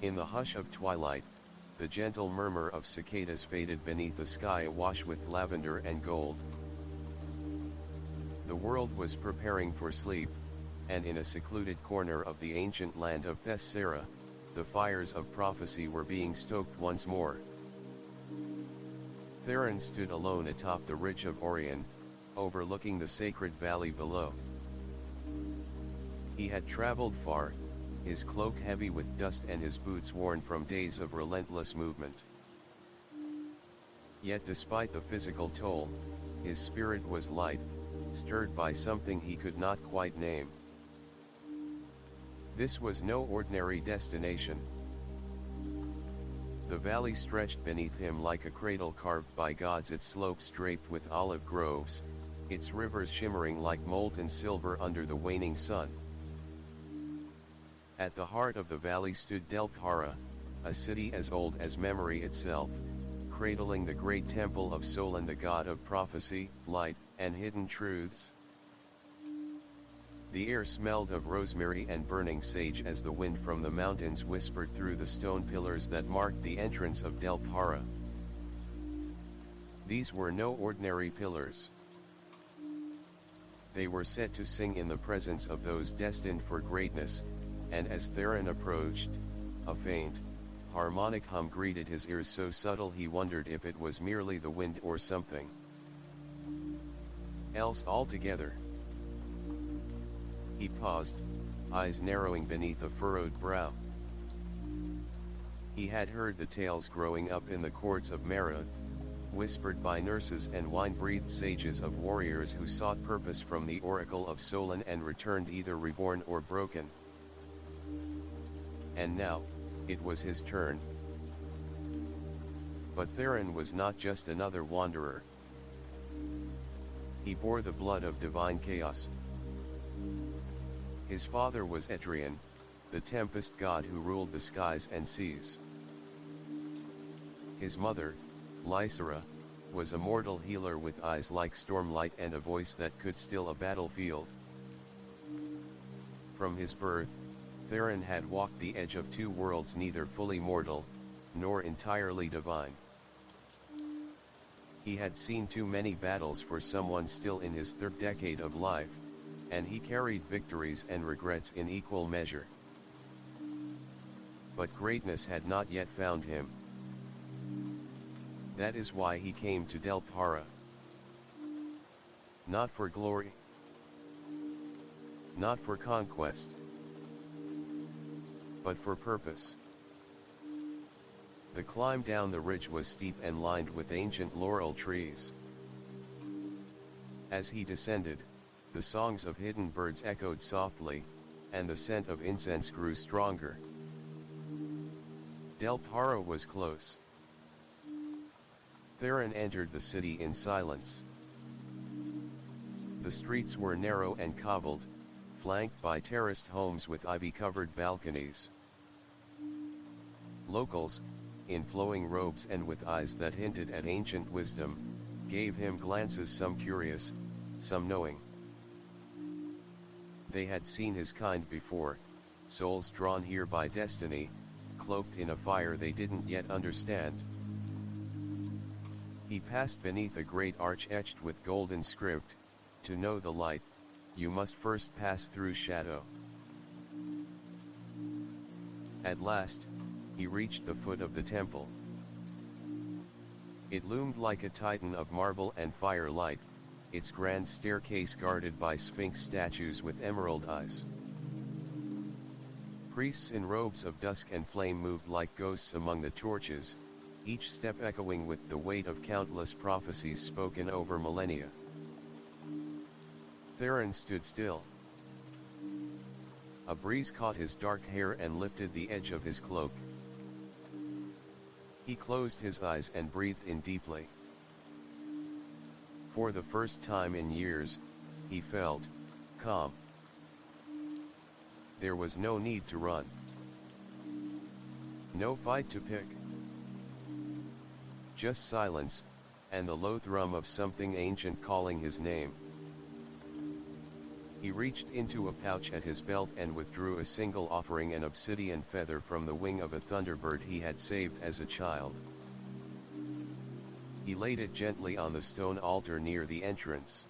In the hush of twilight, the gentle murmur of cicadas faded beneath a sky awash with lavender and gold. The world was preparing for sleep, and in a secluded corner of the ancient land of Thessera, the fires of prophecy were being stoked once more. Theron stood alone atop the ridge of Orion, overlooking the sacred valley below. He had traveled far, his cloak heavy with dust and his boots worn from days of relentless movement. Yet despite the physical toll, his spirit was light, stirred by something he could not quite name. This was no ordinary destination. The valley stretched beneath him like a cradle carved by gods, its slopes draped with olive groves, its rivers shimmering like molten silver under the waning sun. At the heart of the valley stood Delphara, a city as old as memory itself, cradling the great temple of Solon, the god of prophecy, light, and hidden truths. The air smelled of rosemary and burning sage as the wind from the mountains whispered through the stone pillars that marked the entrance of Delphara. These were no ordinary pillars. They were set to sing in the presence of those destined for greatness, and as Theron approached, a faint, harmonic hum greeted his ears, so subtle he wondered if it was merely the wind or something else altogether. He paused, eyes narrowing beneath a furrowed brow. He had heard the tales growing up in the courts of Mara, whispered by nurses and wine-breathed sages of warriors who sought purpose from the oracle of Solon and returned either reborn or broken. And now, it was his turn. But Theron was not just another wanderer. He bore the blood of divine chaos. His father was Etrian, the tempest god who ruled the skies and seas. His mother, Lysera, was a mortal healer with eyes like stormlight and a voice that could still a battlefield. From his birth, Theron had walked the edge of two worlds, neither fully mortal, nor entirely divine. He had seen too many battles for someone still in his third decade of life, and he carried victories and regrets in equal measure. But greatness had not yet found him. That is why he came to Delphara. Not for glory, not for conquest, but for purpose. The climb down the ridge was steep and lined with ancient laurel trees. As he descended, the songs of hidden birds echoed softly, and the scent of incense grew stronger. Delphara was close. Theron entered the city in silence. The streets were narrow and cobbled, flanked by terraced homes with ivy-covered balconies. Locals, in flowing robes and with eyes that hinted at ancient wisdom, gave him glances, some curious, some knowing. They had seen his kind before, souls drawn here by destiny, cloaked in a fire they didn't yet understand. He passed beneath a great arch etched with golden script, "To know the light, you must first pass through shadow." At last, he reached the foot of the temple. It loomed like a titan of marble and firelight, its grand staircase guarded by sphinx statues with emerald eyes. Priests in robes of dusk and flame moved like ghosts among the torches, each step echoing with the weight of countless prophecies spoken over millennia. Theron stood still. A breeze caught his dark hair and lifted the edge of his cloak. He closed his eyes and breathed in deeply. For the first time in years, he felt calm. There was no need to run. No fight to pick. Just silence, and the low thrum of something ancient calling his name. He reached into a pouch at his belt and withdrew a single offering, an obsidian feather from the wing of a thunderbird he had saved as a child. He laid it gently on the stone altar near the entrance.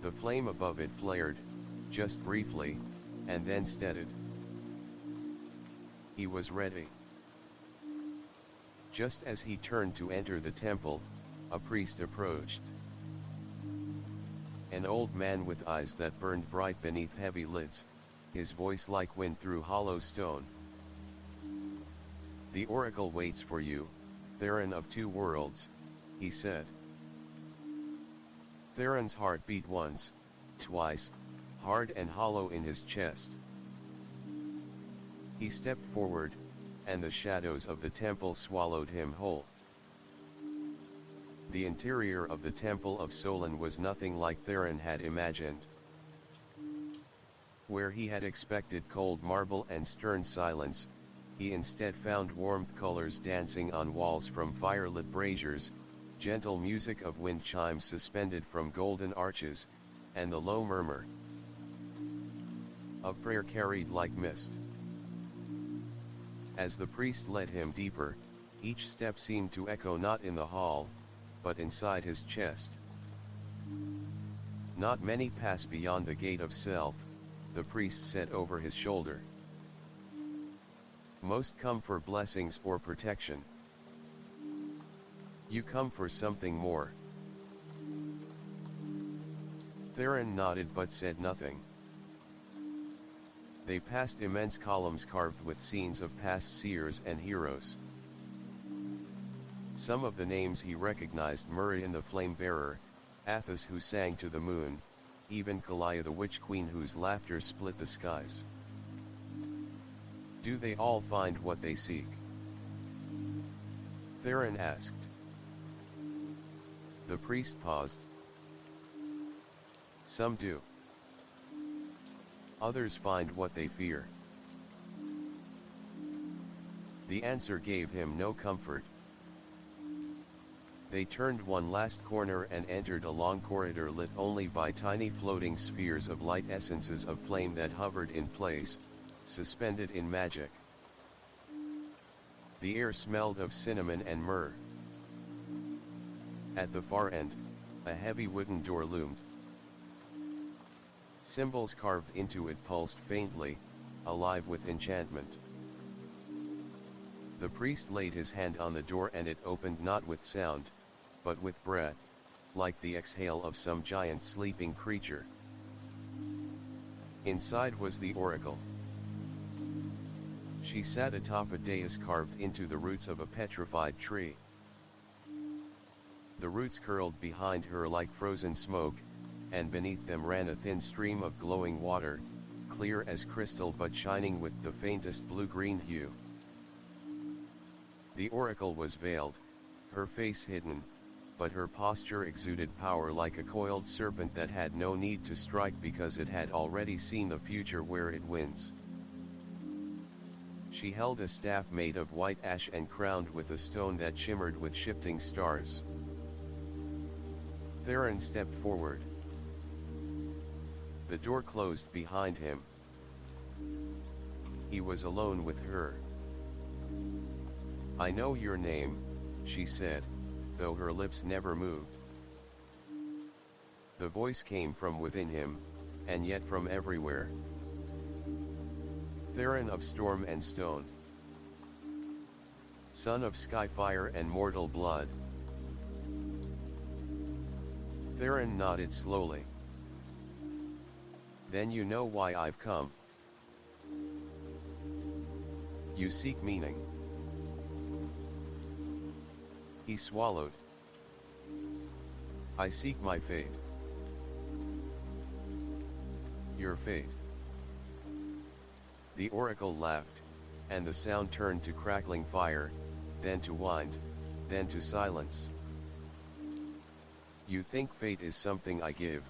The flame above it flared, just briefly, and then steadied. He was ready. Just as he turned to enter the temple, a priest approached. An old man with eyes that burned bright beneath heavy lids, his voice like wind through hollow stone. "The oracle waits for you, Theron of Two Worlds," he said. Theron's heart beat once, twice, hard and hollow in his chest. He stepped forward, and the shadows of the temple swallowed him whole. The interior of the Temple of Solon was nothing like Theron had imagined. Where he had expected cold marble and stern silence, he instead found warmth colors dancing on walls from firelit braziers, gentle music of wind chimes suspended from golden arches, and the low murmur of prayer carried like mist. As the priest led him deeper, each step seemed to echo not in the hall, but inside his chest. "Not many pass beyond the gate of self," the priest said over his shoulder. "Most come for blessings or protection. You come for something more." Theron nodded but said nothing. They passed immense columns carved with scenes of past seers and heroes. Some of the names he recognized: Merion the flame-bearer, Athos who sang to the moon, even Kalia the witch queen whose laughter split the skies. "Do they all find what they seek?" Theron asked. The priest paused. "Some do. Others find what they fear." The answer gave him no comfort. They turned one last corner and entered a long corridor lit only by tiny floating spheres of light, essences of flame that hovered in place, suspended in magic. The air smelled of cinnamon and myrrh. At the far end, a heavy wooden door loomed. Symbols carved into it pulsed faintly, alive with enchantment. The priest laid his hand on the door and it opened not with sound, but with breath, like the exhale of some giant sleeping creature. Inside was the oracle. She sat atop a dais carved into the roots of a petrified tree. The roots curled behind her like frozen smoke, and beneath them ran a thin stream of glowing water, clear as crystal but shining with the faintest blue-green hue. The oracle was veiled, her face hidden, but her posture exuded power like a coiled serpent that had no need to strike because it had already seen the future where it wins. She held a staff made of white ash and crowned with a stone that shimmered with shifting stars. Theron stepped forward. The door closed behind him. He was alone with her. "I know your name," she said, though her lips never moved. The voice came from within him, and yet from everywhere. "Theron of storm and stone. Son of sky fire and mortal blood." Theron nodded slowly. "Then you know why I've come. You seek meaning." He swallowed. "I seek my fate." "Your fate?" The oracle laughed, and the sound turned to crackling fire, then to wind, then to silence. "You think fate is something I give?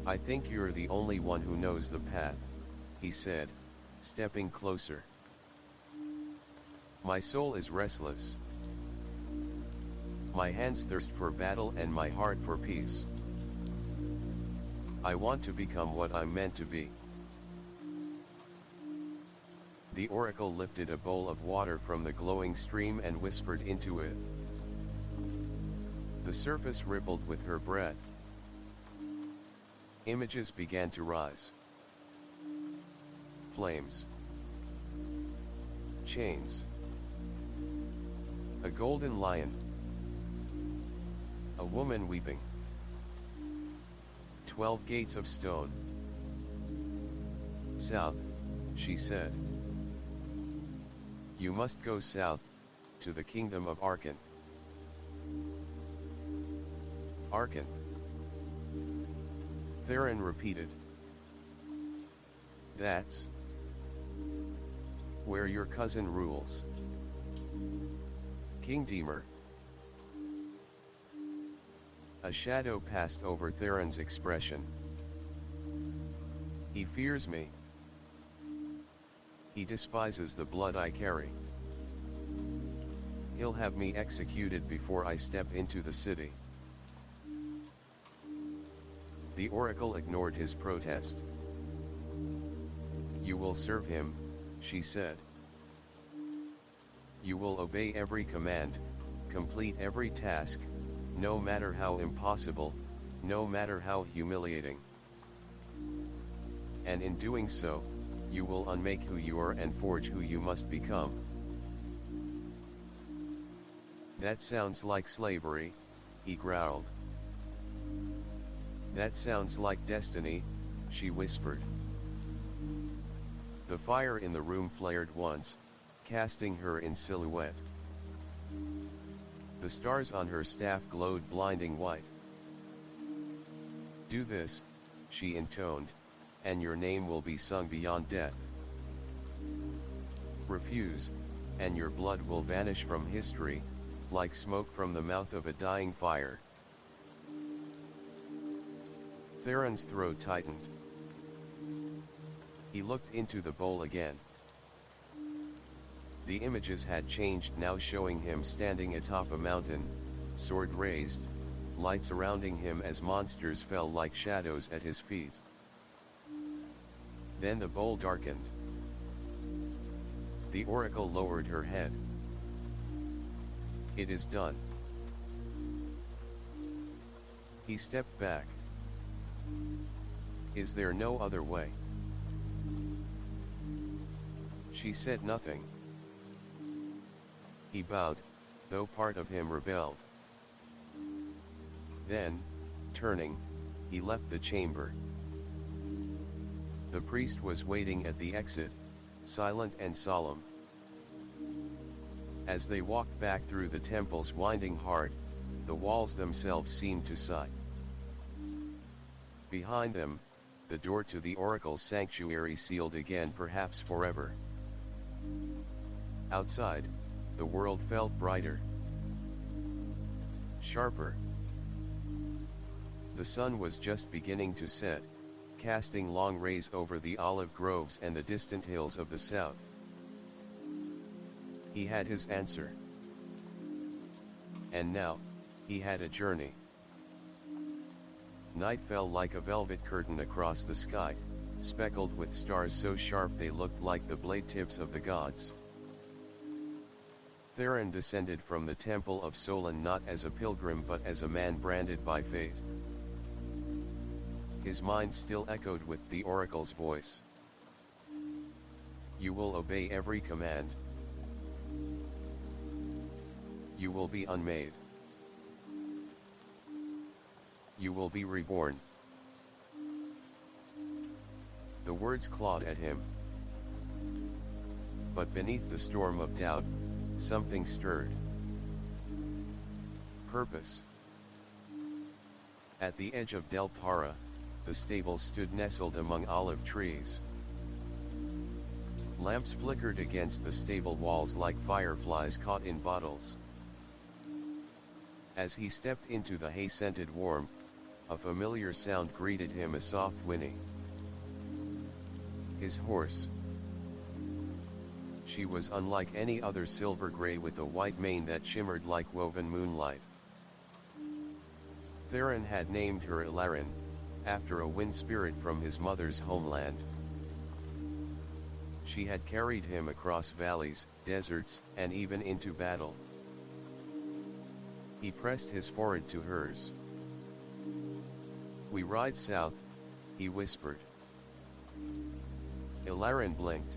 I think you're the only one who knows the path," he said, stepping closer. "My soul is restless. My hands thirst for battle and my heart for peace. I want to become what I'm meant to be. The oracle lifted a bowl of water from the glowing stream and whispered into it. The surface rippled with her breath. Images began to rise. Flames. Chains. A golden lion. A woman weeping. 12 gates of stone. South, she said. You must go south, to the kingdom of Arkanth. Arkanth. Theron repeated. That's where your cousin rules. King Demer. A shadow passed over Theron's expression. He fears me. He despises the blood I carry. He'll have me executed before I step into the city. The oracle ignored his protest. You will serve him, she said. You will obey every command, complete every task, no matter how impossible, no matter how humiliating. And in doing so, you will unmake who you are and forge who you must become. That sounds like slavery, he growled. That sounds like destiny, she whispered. The fire in the room flared once, casting her in silhouette. The stars on her staff glowed blinding white. Do this, she intoned, and your name will be sung beyond death. Refuse, and your blood will vanish from history, like smoke from the mouth of a dying fire. Theron's throat tightened. He looked into the bowl again. The images had changed, now showing him standing atop a mountain, sword raised, light surrounding him as monsters fell like shadows at his feet. Then the bowl darkened. The oracle lowered her head. It is done. He stepped back. Is there no other way? She said nothing. He bowed, though part of him rebelled. Then, turning, he left the chamber. The priest was waiting at the exit, silent and solemn. As they walked back through the temple's winding heart, the walls themselves seemed to sigh. Behind them, the door to the oracle's sanctuary sealed again, perhaps forever. Outside, the world felt brighter, sharper. The sun was just beginning to set, casting long rays over the olive groves and the distant hills of the south. He had his answer. And now, he had a journey. Night fell like a velvet curtain across the sky, speckled with stars so sharp they looked like the blade tips of the gods. Theron descended from the temple of Solon not as a pilgrim but as a man branded by fate. His mind still echoed with the oracle's voice. You will obey every command. You will be unmade. You will be reborn. The words clawed at him. But beneath the storm of doubt, something stirred. Purpose. At the edge of Del Parra, the stable stood nestled among olive trees. Lamps flickered against the stable walls like fireflies caught in bottles. As he stepped into the hay-scented warmth, a familiar sound greeted him, a soft whinny. His horse. She was unlike any other, silver gray with a white mane that shimmered like woven moonlight. Theron had named her Ilarin, after a wind spirit from his mother's homeland. She had carried him across valleys, deserts, and even into battle. He pressed his forehead to hers. "We ride south," he whispered. Ilarin blinked.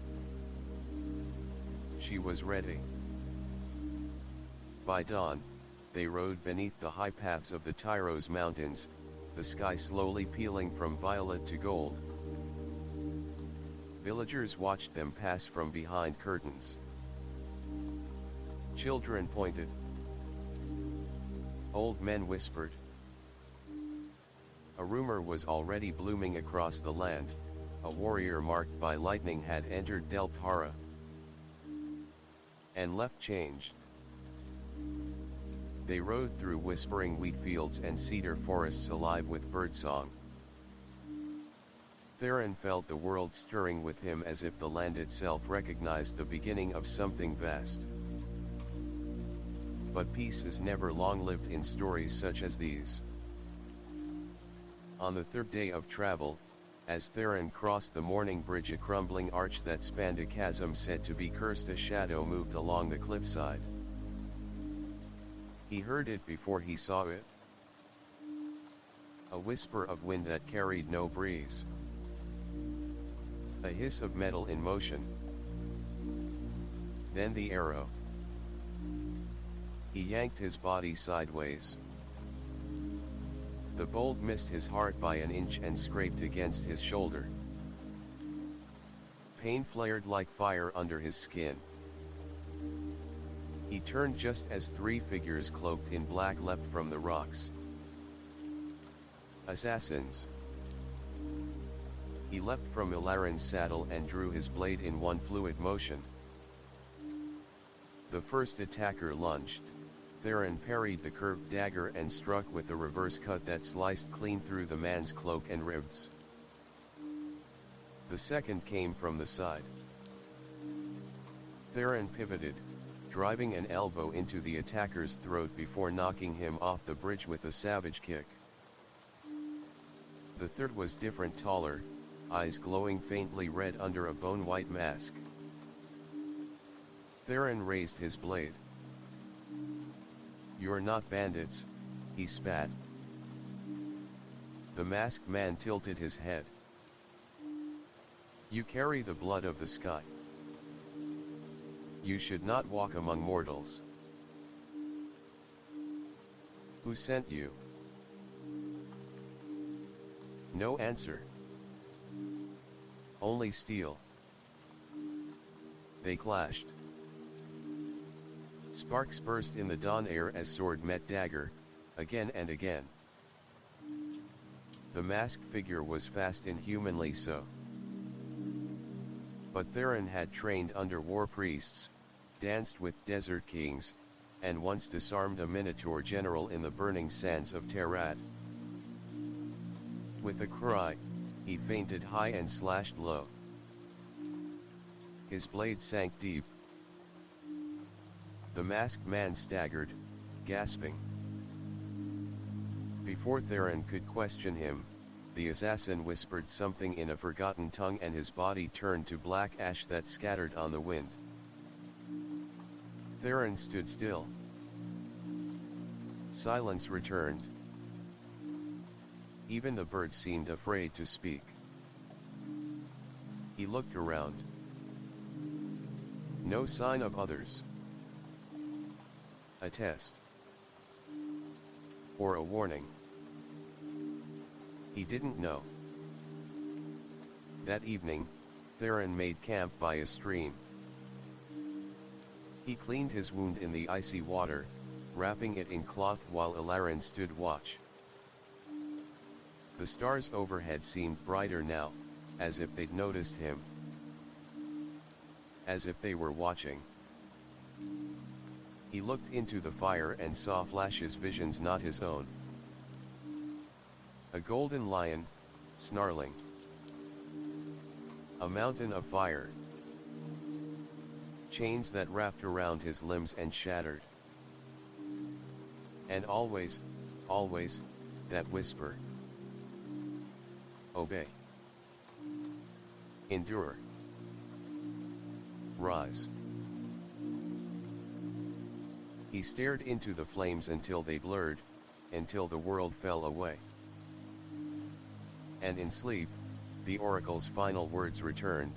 She was ready. By dawn, they rode beneath the high paths of the Tyros Mountains, the sky slowly peeling from violet to gold. Villagers watched them pass from behind curtains. Children pointed. Old men whispered. A rumor was already blooming across the land. A warrior marked by lightning had entered Delphara and left changed. They rode through whispering wheat fields and cedar forests alive with birdsong. Theron felt the world stirring with him as if the land itself recognized the beginning of something vast. But peace is never long-lived in stories such as these. On the third day of travel, as Theron crossed the morning bridge, a crumbling arch that spanned a chasm said to be cursed, a shadow moved along the cliffside. He heard it before he saw it. A whisper of wind that carried no breeze. A hiss of metal in motion. Then the arrow. He yanked his body sideways. The bolt missed his heart by an inch and scraped against his shoulder. Pain flared like fire under his skin. He turned just as three figures cloaked in black leapt from the rocks. Assassins. He leapt from Ilarin's saddle and drew his blade in one fluid motion. The first attacker lunged. Theron parried the curved dagger and struck with the reverse cut that sliced clean through the man's cloak and ribs. The second came from the side. Theron pivoted, driving an elbow into the attacker's throat before knocking him off the bridge with a savage kick. The third was different, taller, eyes glowing faintly red under a bone-white mask. Theron raised his blade. "You're not bandits," he spat. The masked man tilted his head. "You carry the blood of the sky. You should not walk among mortals." "Who sent you?" No answer. Only steel. They clashed. Sparks burst in the dawn air as sword met dagger, again and again. The masked figure was fast, inhumanly so. But Theron had trained under war priests, danced with desert kings, and once disarmed a Minotaur general in the burning sands of Terrat. With a cry, he feinted high and slashed low. His blade sank deep. The masked man staggered, gasping. Before Theron could question him, the assassin whispered something in a forgotten tongue and his body turned to black ash that scattered on the wind. Theron stood still. Silence returned. Even the birds seemed afraid to speak. He looked around. No sign of others. A test. Or a warning. He didn't know. That evening, Theron made camp by a stream. He cleaned his wound in the icy water, wrapping it in cloth while Ilarin stood watch. The stars overhead seemed brighter now, as if they'd noticed him. As if they were watching. He looked into the fire and saw flashes, visions not his own. A golden lion, snarling. A mountain of fire. Chains that wrapped around his limbs and shattered. And always, that whisper. Obey. Endure. Rise. He stared into the flames until they blurred, until the world fell away. And in sleep, the oracle's final words returned.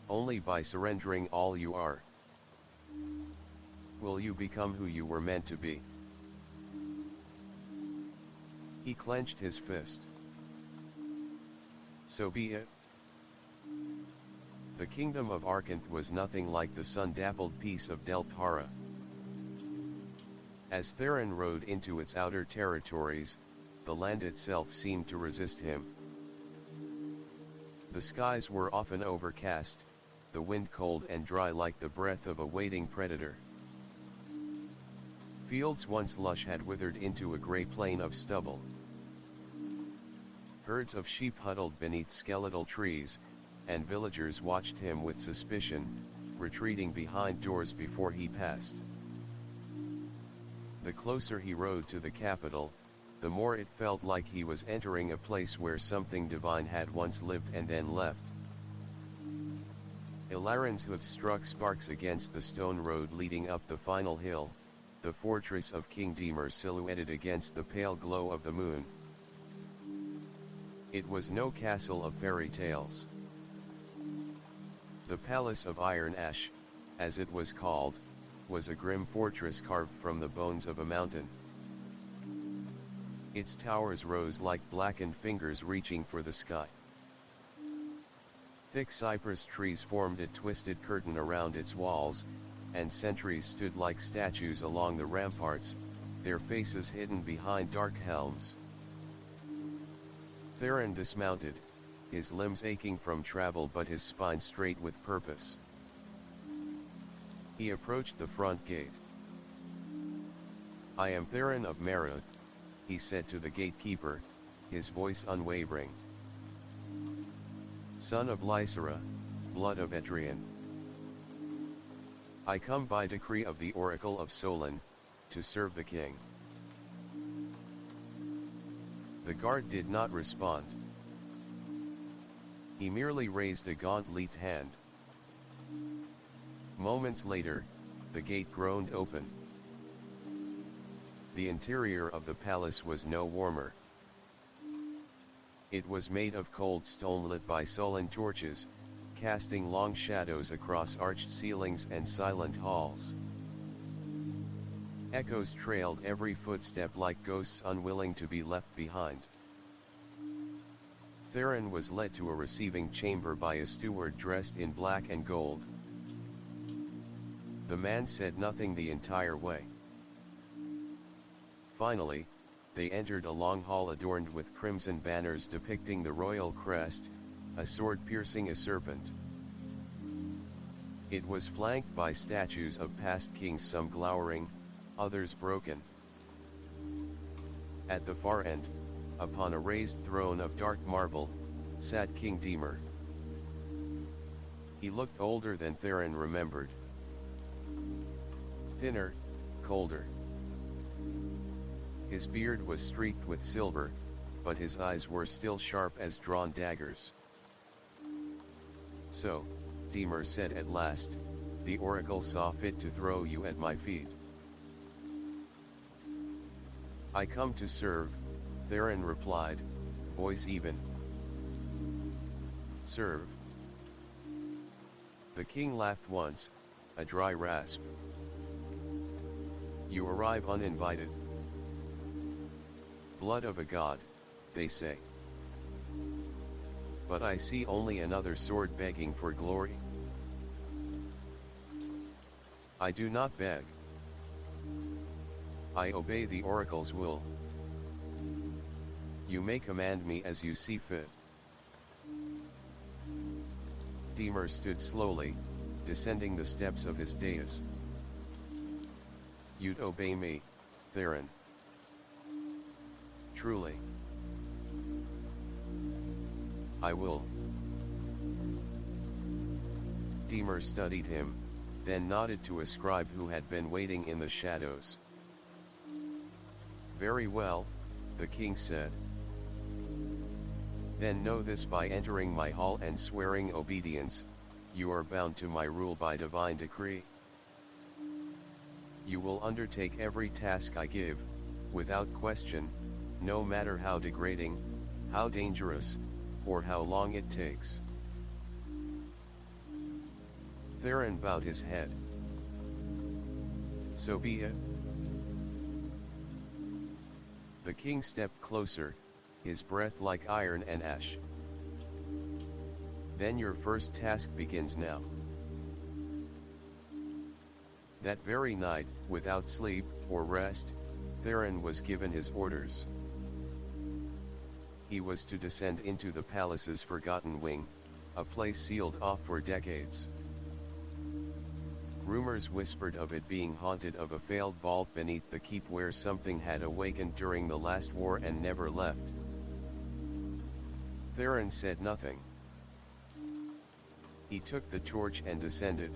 Only by surrendering all you are will you become who you were meant to be. He clenched his fist. So be it. The kingdom of Arkanth was nothing like the sun-dappled peace of Delphara. As Theron rode into its outer territories, the land itself seemed to resist him. The skies were often overcast, the wind cold and dry like the breath of a waiting predator. Fields once lush had withered into a grey plain of stubble. Herds of sheep huddled beneath skeletal trees, and villagers watched him with suspicion, retreating behind doors before he passed. The closer he rode to the capital, the more it felt like he was entering a place where something divine had once lived and then left. Ilaran's hooves struck sparks against the stone road leading up the final hill, the fortress of King Demer silhouetted against the pale glow of the moon. It was no castle of fairy tales. The Palace of Iron Ash, as it was called, was a grim fortress carved from the bones of a mountain. Its towers rose like blackened fingers reaching for the sky. Thick cypress trees formed a twisted curtain around its walls, and sentries stood like statues along the ramparts, their faces hidden behind dark helms. Theron dismounted, his limbs aching from travel but his spine straight with purpose. He approached the front gate. "I am Theron of Narrated," he said to the gatekeeper, his voice unwavering. "Son of Lysera, blood of Edrian. I come by decree of the Oracle of Solon, to serve the king." The guard did not respond. He merely raised a gaunt-leafed hand. Moments later, the gate groaned open. The interior of the palace was no warmer. It was made of cold stone lit by sullen torches, casting long shadows across arched ceilings and silent halls. Echoes trailed every footstep like ghosts unwilling to be left behind. Theron was led to a receiving chamber by a steward dressed in black and gold. The man said nothing the entire way. Finally, they entered a long hall adorned with crimson banners depicting the royal crest, a sword piercing a serpent. It was flanked by statues of past kings, some glowering, others broken. At the far end, upon a raised throne of dark marble, sat King Demer. He looked older than Theron remembered. Thinner, colder. His beard was streaked with silver, but his eyes were still sharp as drawn daggers. "So," Demer said at last, "the oracle saw fit to throw you at my feet." "I come to serve," Theron replied, voice even. "Serve?" The king laughed once, a dry rasp. "You arrive uninvited. Blood of a god, they say. But I see only another sword begging for glory. I do not beg. I obey the oracle's will. You may command me as you see fit." Demer stood slowly, descending the steps of his dais. "You'd obey me, Theron?" "Truly." "I will." Demer studied him, then nodded to a scribe who had been waiting in the shadows. Very well, the king said. Then know this: by entering my hall and swearing obedience, you are bound to my rule by divine decree. You will undertake every task I give, without question, no matter how degrading, how dangerous, or how long it takes. Theron bowed his head. So be it. The king stepped closer, his breath like iron and ash. Then your first task begins now. That very night, without sleep or rest, Theron was given his orders. He was to descend into the palace's forgotten wing, a place sealed off for decades. Rumors whispered of it being haunted, of a failed vault beneath the keep where something had awakened during the last war and never left. Theron said nothing. He took the torch and descended.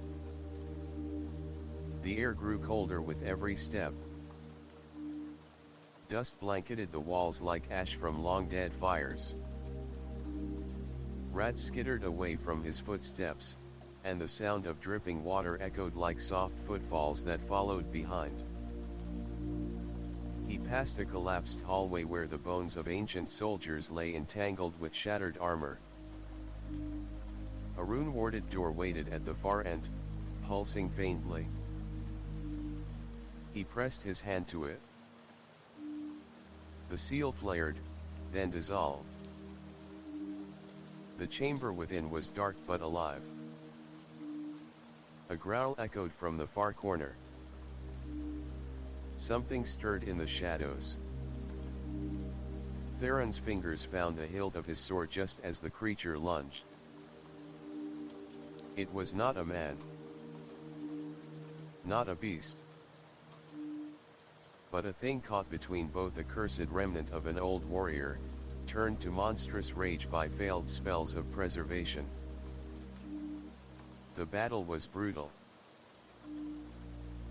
The air grew colder with every step. Dust blanketed the walls like ash from long-dead fires. Rats skittered away from his footsteps, and the sound of dripping water echoed like soft footfalls that followed behind. He passed a collapsed hallway where the bones of ancient soldiers lay entangled with shattered armor. A rune-warded door waited at the far end, pulsing faintly. He pressed his hand to it. The seal flared, then dissolved. The chamber within was dark but alive. A growl echoed from the far corner. Something stirred in the shadows. Theron's fingers found the hilt of his sword just as the creature lunged. It was not a man. Not a beast. But a thing caught between both, a cursed remnant of an old warrior, turned to monstrous rage by failed spells of preservation. The battle was brutal.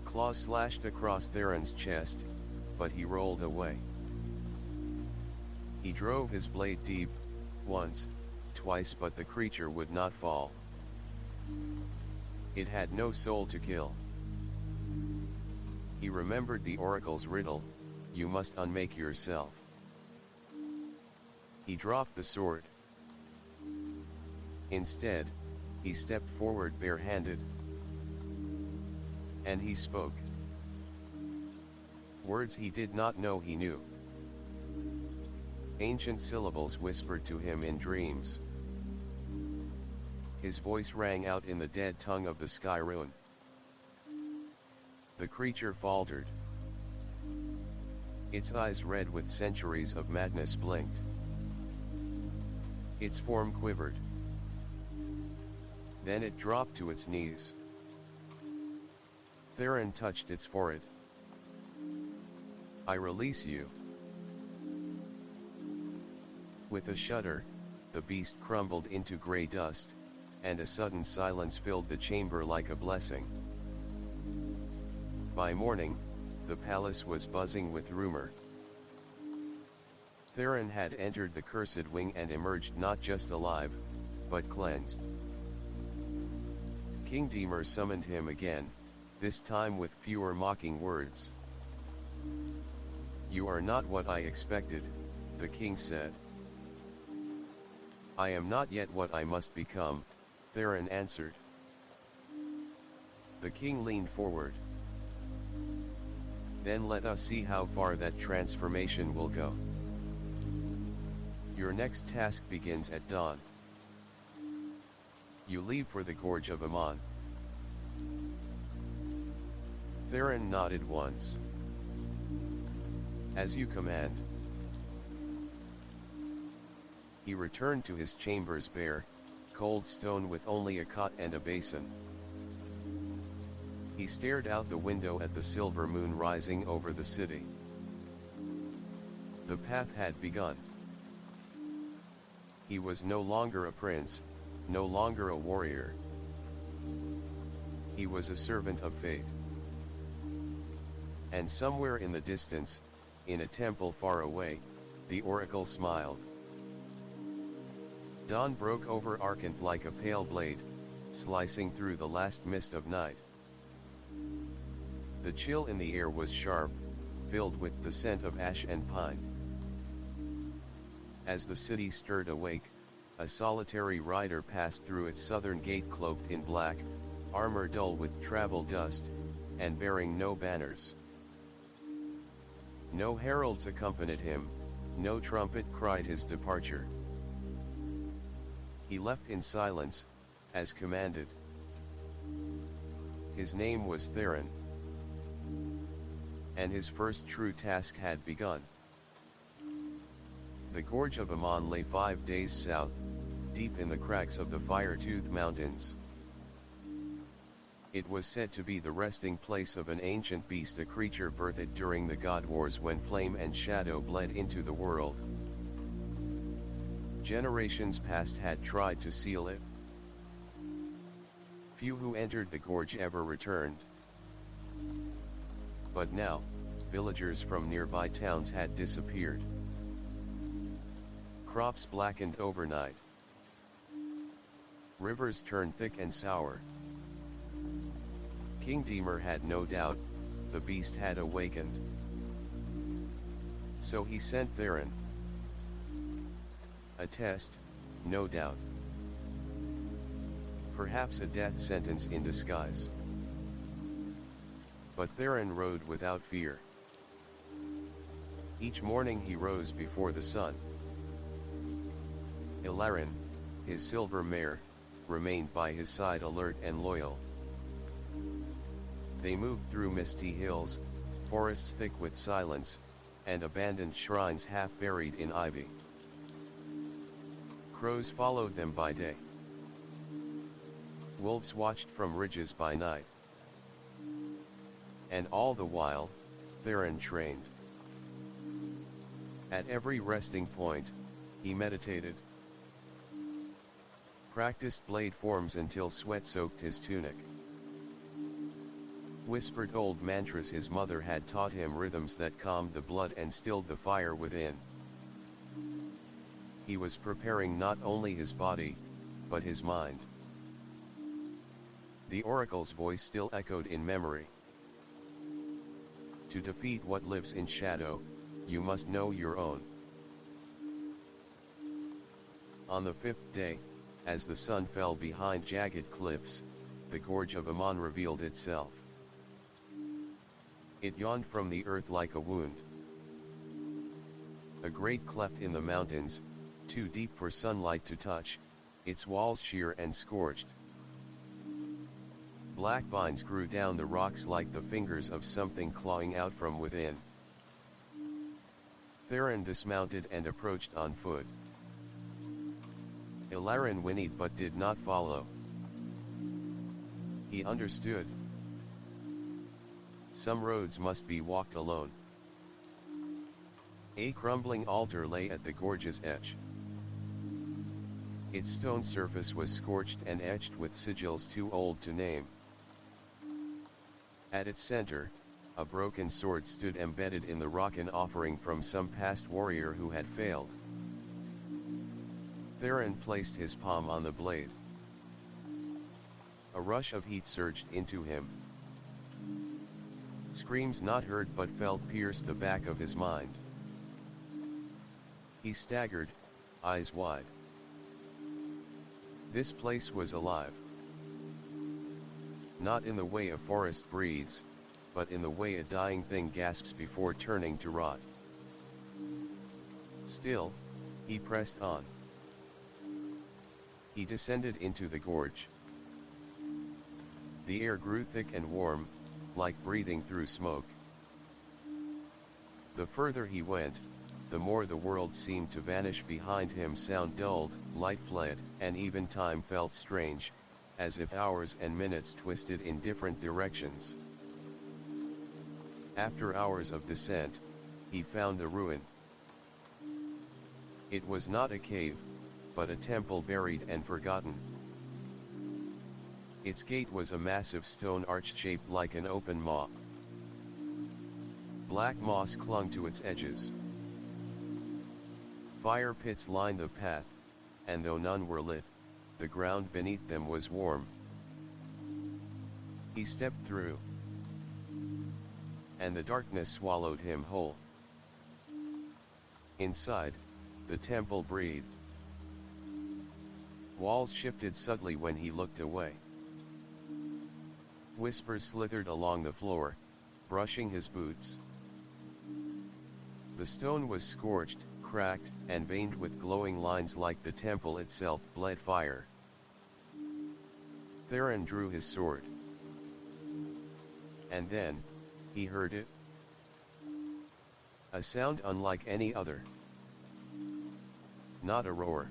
Claws slashed across Theron's chest, but he rolled away. He drove his blade deep, once, twice, but the creature would not fall. It had no soul to kill. He remembered the oracle's riddle: you must unmake yourself. He dropped the sword. Instead, he stepped forward barehanded. And he spoke. Words he did not know he knew. Ancient syllables whispered to him in dreams. His voice rang out in the dead tongue of the sky rune. The creature faltered. Its eyes, red with centuries of madness, blinked. Its form quivered. Then it dropped to its knees. Theron touched its forehead. I release you. With a shudder, the beast crumbled into grey dust, and a sudden silence filled the chamber like a blessing. By morning, the palace was buzzing with rumor. Theron had entered the cursed wing and emerged not just alive, but cleansed. King Demer summoned him again, this time with fewer mocking words. You are not what I expected, the king said. I am not yet what I must become, Theron answered. The king leaned forward. Then let us see how far that transformation will go. Your next task begins at dawn. You leave for the Gorge of Ammon. Theron nodded once. As you command. He returned to his chambers, bare, cold stone with only a cot and a basin. He stared out the window at the silver moon rising over the city. The path had begun. He was no longer a prince, no longer a warrior. He was a servant of fate. And somewhere in the distance, in a temple far away, the oracle smiled. Dawn broke over Arcant like a pale blade, slicing through the last mist of night. The chill in the air was sharp, filled with the scent of ash and pine. As the city stirred awake, a solitary rider passed through its southern gate cloaked in black, armor dull with travel dust, and bearing no banners. No heralds accompanied him, no trumpet cried his departure. He left in silence, as commanded. His name was Theron, and his first true task had begun. The gorge of Amon lay 5 days south, deep in the cracks of the Fire-Tooth Mountains. It was said to be the resting place of an ancient beast, a creature birthed during the God Wars when flame and shadow bled into the world. Generations past had tried to seal it. Few who entered the gorge ever returned. But now, villagers from nearby towns had disappeared. Crops blackened overnight. Rivers turned thick and sour. King Demer had no doubt, the beast had awakened. So he sent Theron. A test, no doubt. Perhaps a death sentence in disguise. But Theron rode without fear. Each morning he rose before the sun. Ilarin, his silver mare, remained by his side alert and loyal. They moved through misty hills, forests thick with silence, and abandoned shrines half buried in ivy. Crows followed them by day. Wolves watched from ridges by night. And all the while, Theron trained. At every resting point, he meditated. Practiced blade forms until sweat soaked his tunic. Whispered old mantras his mother had taught him, rhythms that calmed the blood and stilled the fire within. He was preparing not only his body, but his mind. The oracle's voice still echoed in memory. To defeat what lives in shadow, you must know your own. On the 5th day, as the sun fell behind jagged cliffs, the gorge of Amon revealed itself. It yawned from the earth like a wound. A great cleft in the mountains, too deep for sunlight to touch, its walls sheer and scorched. Black vines grew down the rocks like the fingers of something clawing out from within. Theron dismounted and approached on foot. Ilarin whinnied but did not follow. He understood. Some roads must be walked alone. A crumbling altar lay at the gorge's edge. Its stone surface was scorched and etched with sigils too old to name. At its center, a broken sword stood embedded in the rock, an offering from some past warrior who had failed. Theron placed his palm on the blade. A rush of heat surged into him. Screams not heard but felt pierced the back of his mind. He staggered, eyes wide. This place was alive. Not in the way a forest breathes, but in the way a dying thing gasps before turning to rot. Still, he pressed on. He descended into the gorge. The air grew thick and warm, like breathing through smoke. The further he went, the more the world seemed to vanish behind him. Sound dulled, light fled, and even time felt strange, as if hours and minutes twisted in different directions. After hours of descent, he found the ruin. It was not a cave, but a temple buried and forgotten. Its gate was a massive stone arch shaped like an open maw. Black moss clung to its edges. Fire pits lined the path, and though none were lit, the ground beneath them was warm. He stepped through, and the darkness swallowed him whole. Inside, the temple breathed. Walls shifted subtly when he looked away. Whispers slithered along the floor, brushing his boots. The stone was scorched, cracked, and veined with glowing lines like the temple itself bled fire. Theron drew his sword. And then, he heard it. A sound unlike any other. Not a roar.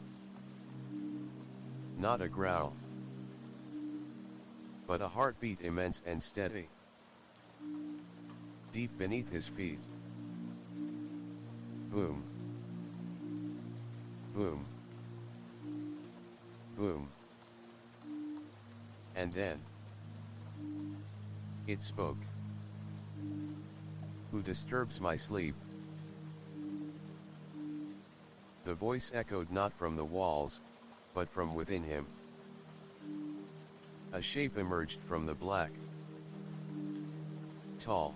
Not a growl. But a heartbeat immense and steady. Deep beneath his feet. Boom. Boom. Boom. And then, it spoke. Who disturbs my sleep? The voice echoed not from the walls, but from within him. A shape emerged from the black. Tall.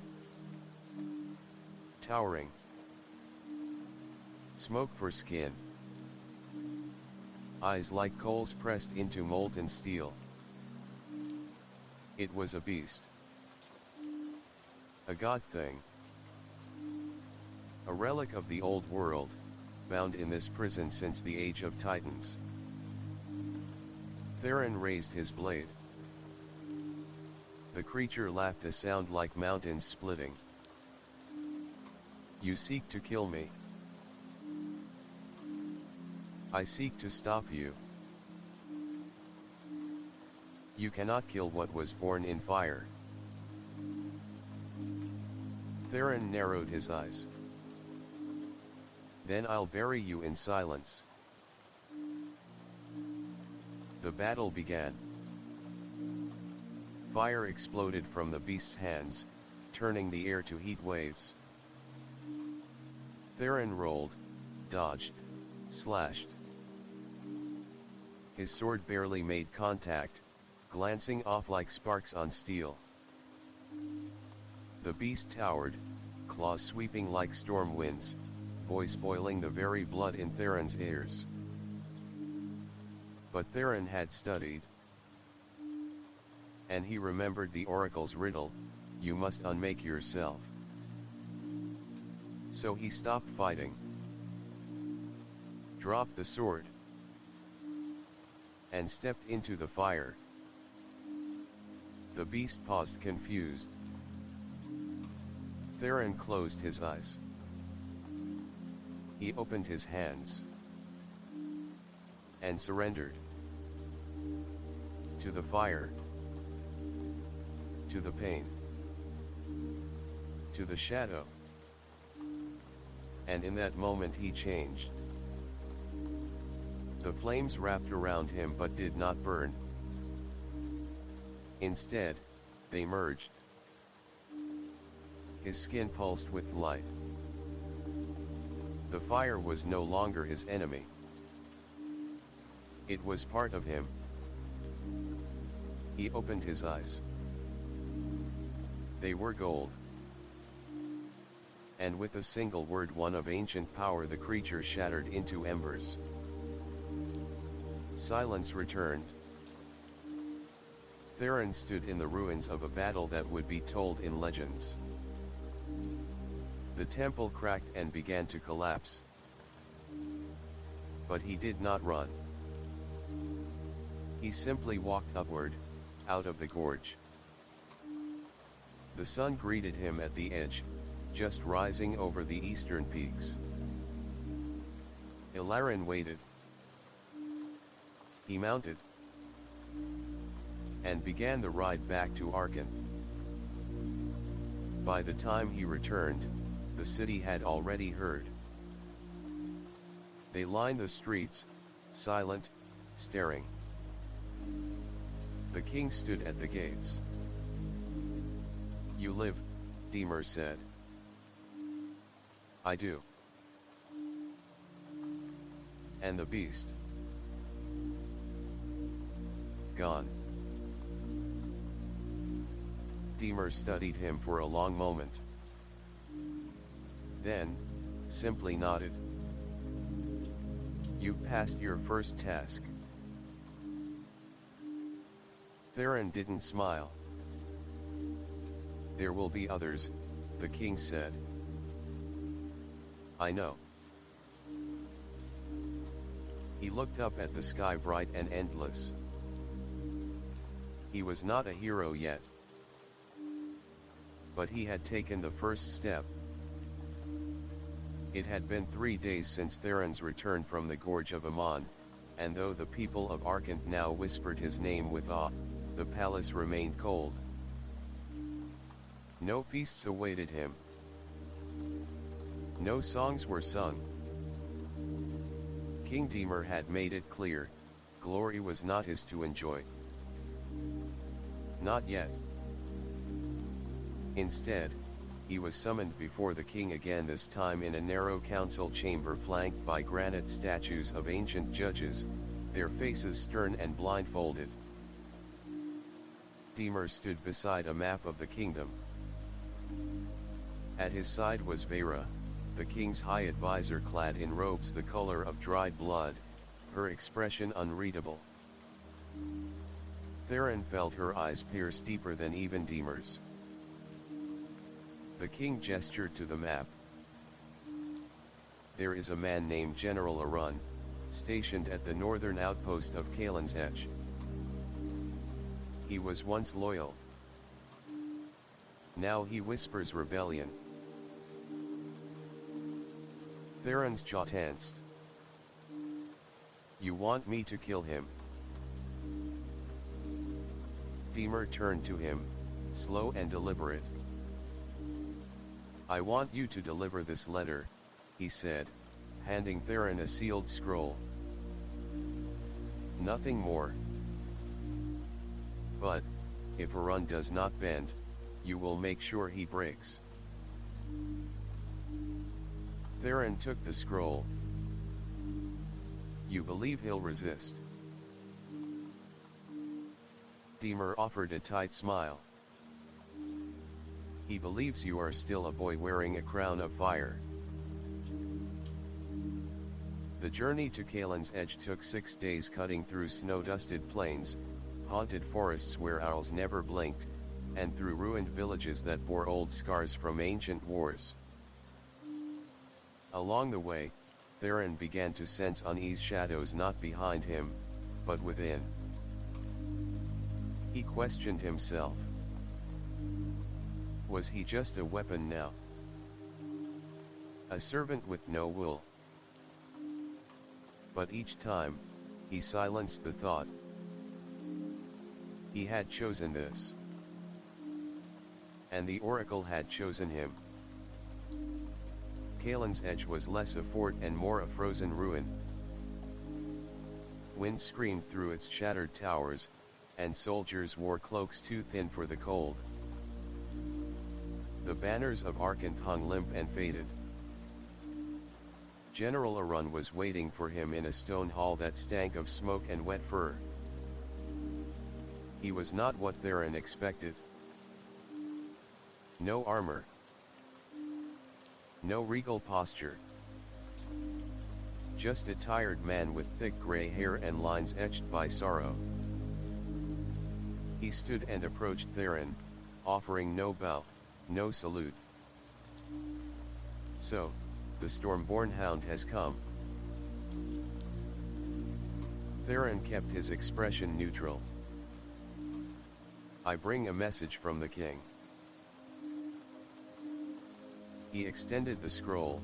Towering. Smoke for skin. Eyes like coals pressed into molten steel. It was a beast. A god thing. A relic of the old world, bound in this prison since the age of Titans. Theron raised his blade. The creature laughed a sound like mountains splitting. You seek to kill me. I seek to stop you. You cannot kill what was born in fire. Theron narrowed his eyes. Then I'll bury you in silence. The battle began. Fire exploded from the beast's hands, turning the air to heat waves. Theron rolled, dodged, slashed. His sword barely made contact, glancing off like sparks on steel. The beast towered, claws sweeping like storm winds, voice boiling the very blood in Theron's ears. But Theron had studied. And he remembered the oracle's riddle, you must unmake yourself. So he stopped fighting. Dropped the sword. And stepped into the fire. The beast paused confused. Theron closed his eyes. He opened his hands. And surrendered. To the fire. To the pain. To the shadow. And in that moment he changed. The flames wrapped around him but did not burn. Instead, they merged. His skin pulsed with light. The fire was no longer his enemy. It was part of him. He opened his eyes. They were gold. And with a single word, one of ancient power, the creature shattered into embers. Silence returned. Theron stood in the ruins of a battle that would be told in legends. The temple cracked and began to collapse. But he did not run. He simply walked upward, out of the gorge. The sun greeted him at the edge, just rising over the eastern peaks. Ilarin waited. He mounted. And began the ride back to Arkan. By the time he returned, the city had already heard. They lined the streets, silent, staring. The king stood at the gates. You live, Demer said. I do. And the beast? Gone. Deemer studied him for a long moment. Then, simply nodded. You passed your first task. Theron didn't smile. There will be others, the king said. I know. He looked up at the sky bright and endless. He was not a hero yet. But he had taken the first step. It had been 3 days since Theron's return from the Gorge of Ammon, and though the people of Arkant now whispered his name with awe, the palace remained cold. No feasts awaited him. No songs were sung. King Deemer had made it clear, glory was not his to enjoy. Not yet. Instead, he was summoned before the king again, this time in a narrow council chamber flanked by granite statues of ancient judges, their faces stern and blindfolded. Deemer stood beside a map of the kingdom. At his side was Vera, the king's high advisor, clad in robes the color of dried blood, her expression unreadable. Theron felt her eyes pierce deeper than even Deemer's. The king gestured to the map. There is a man named General Arun, stationed at the northern outpost of Kalen's Edge. He was once loyal. Now he whispers rebellion. Theron's jaw tensed. You want me to kill him? Deemer turned to him, slow and deliberate. I want you to deliver this letter, he said, handing Theron a sealed scroll. Nothing more. But, if Arun does not bend, you will make sure he breaks. Theron took the scroll. You believe he'll resist? Deemer offered a tight smile. He believes you are still a boy wearing a crown of fire. The journey to Kalen's Edge took 6 days, cutting through snow-dusted plains, haunted forests where owls never blinked, and through ruined villages that bore old scars from ancient wars. Along the way, Theron began to sense uneasy shadows not behind him, but within. He questioned himself. Was he just a weapon now? A servant with no will? But each time, he silenced the thought. He had chosen this. And the Oracle had chosen him. Kalen's Edge was less a fort and more a frozen ruin. Wind screamed through its shattered towers, and soldiers wore cloaks too thin for the cold. The banners of Arkant hung limp and faded. General Arun was waiting for him in a stone hall that stank of smoke and wet fur. He was not what Theron expected. No armor. No regal posture. Just a tired man with thick gray hair and lines etched by sorrow. He stood and approached Theron, offering no bow, no salute. So, the Stormborn Hound has come. Theron kept his expression neutral. I bring a message from the king. He extended the scroll.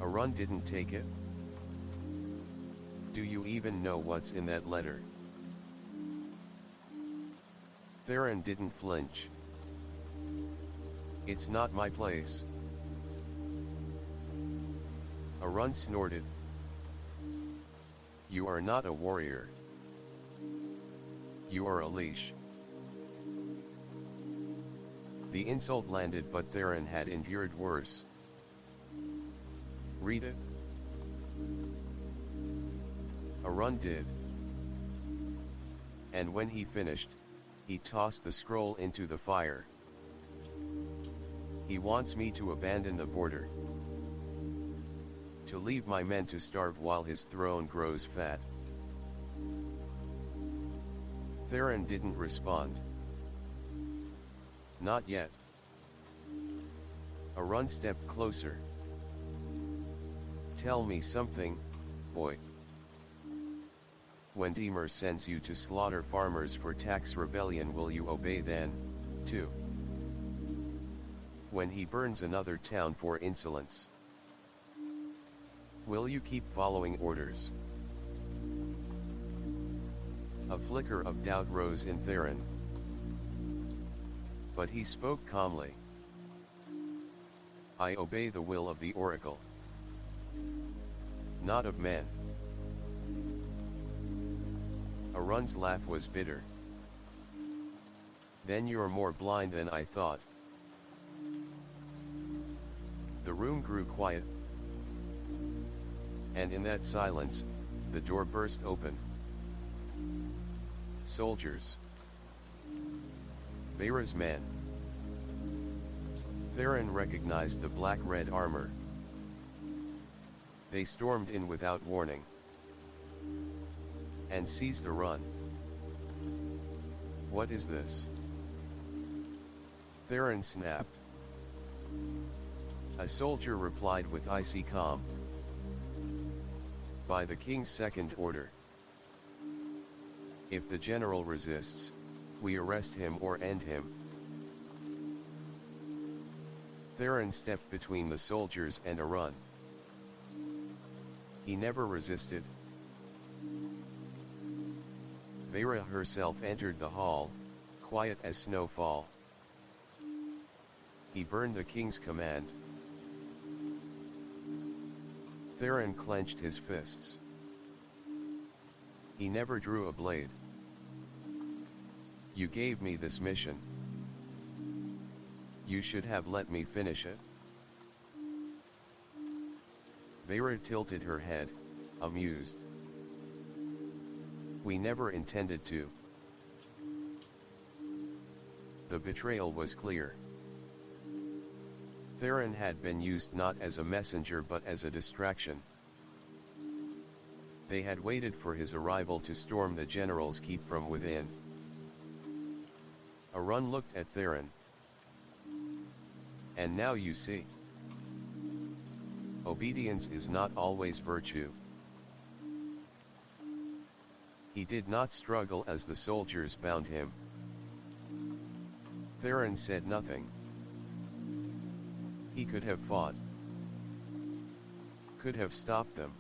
Arun didn't take it. Do you even know what's in that letter? Theron didn't flinch. It's not my place. Arun snorted. You are not a warrior. You are a leash. The insult landed, but Theron had endured worse. "Read it?" Arun did. And when he finished, he tossed the scroll into the fire. "He wants me to abandon the border. To leave my men to starve while his throne grows fat." Theron didn't respond. "Not yet." Arun stepped closer. "Tell me something, boy. When Demer sends you to slaughter farmers for tax rebellion, will you obey then, too? When he burns another town for insolence, will you keep following orders?" A flicker of doubt rose in Theron. But he spoke calmly. "I obey the will of the oracle, not of men." Arun's laugh was bitter. "Then you're more blind than I thought." The room grew quiet. And in that silence, the door burst open. Soldiers. Vera's men. Theron recognized the black-red armor. They stormed in without warning and seized Arun. "What is this?" Theron snapped. A soldier replied with icy calm. "By the king's second order. If the general resists, we arrest him or end him." Theron stepped between the soldiers and Arun. He never resisted. Vera herself entered the hall, quiet as snowfall. "He burned the king's command." Theron clenched his fists. "He never drew a blade. You gave me this mission. You should have let me finish it." Vera tilted her head, amused. "We never intended to." The betrayal was clear. Theron had been used not as a messenger but as a distraction. They had waited for his arrival to storm the general's keep from within. Arun looked at Theron. "And now you see. Obedience is not always virtue." He did not struggle as the soldiers bound him. Theron said nothing. He could have fought. Could have stopped them.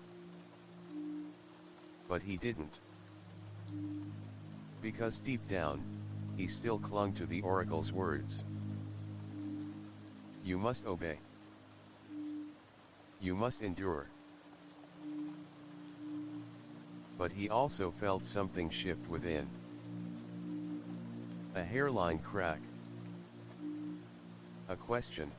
But he didn't. Because deep down, he still clung to the oracle's words. "You must obey. You must endure." But he also felt something shift within. A hairline crack. A question.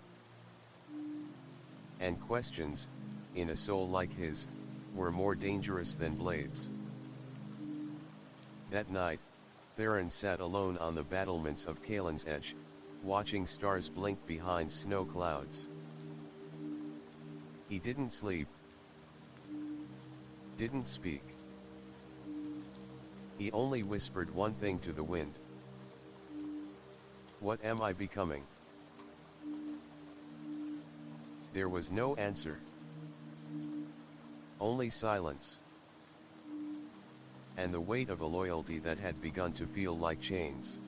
And questions, in a soul like his, were more dangerous than blades. That night, Theron sat alone on the battlements of Kalen's edge, watching stars blink behind snow clouds. He didn't sleep. Didn't speak. He only whispered one thing to the wind. "What am I becoming?" There was no answer. Only silence. And the weight of a loyalty that had begun to feel like chains.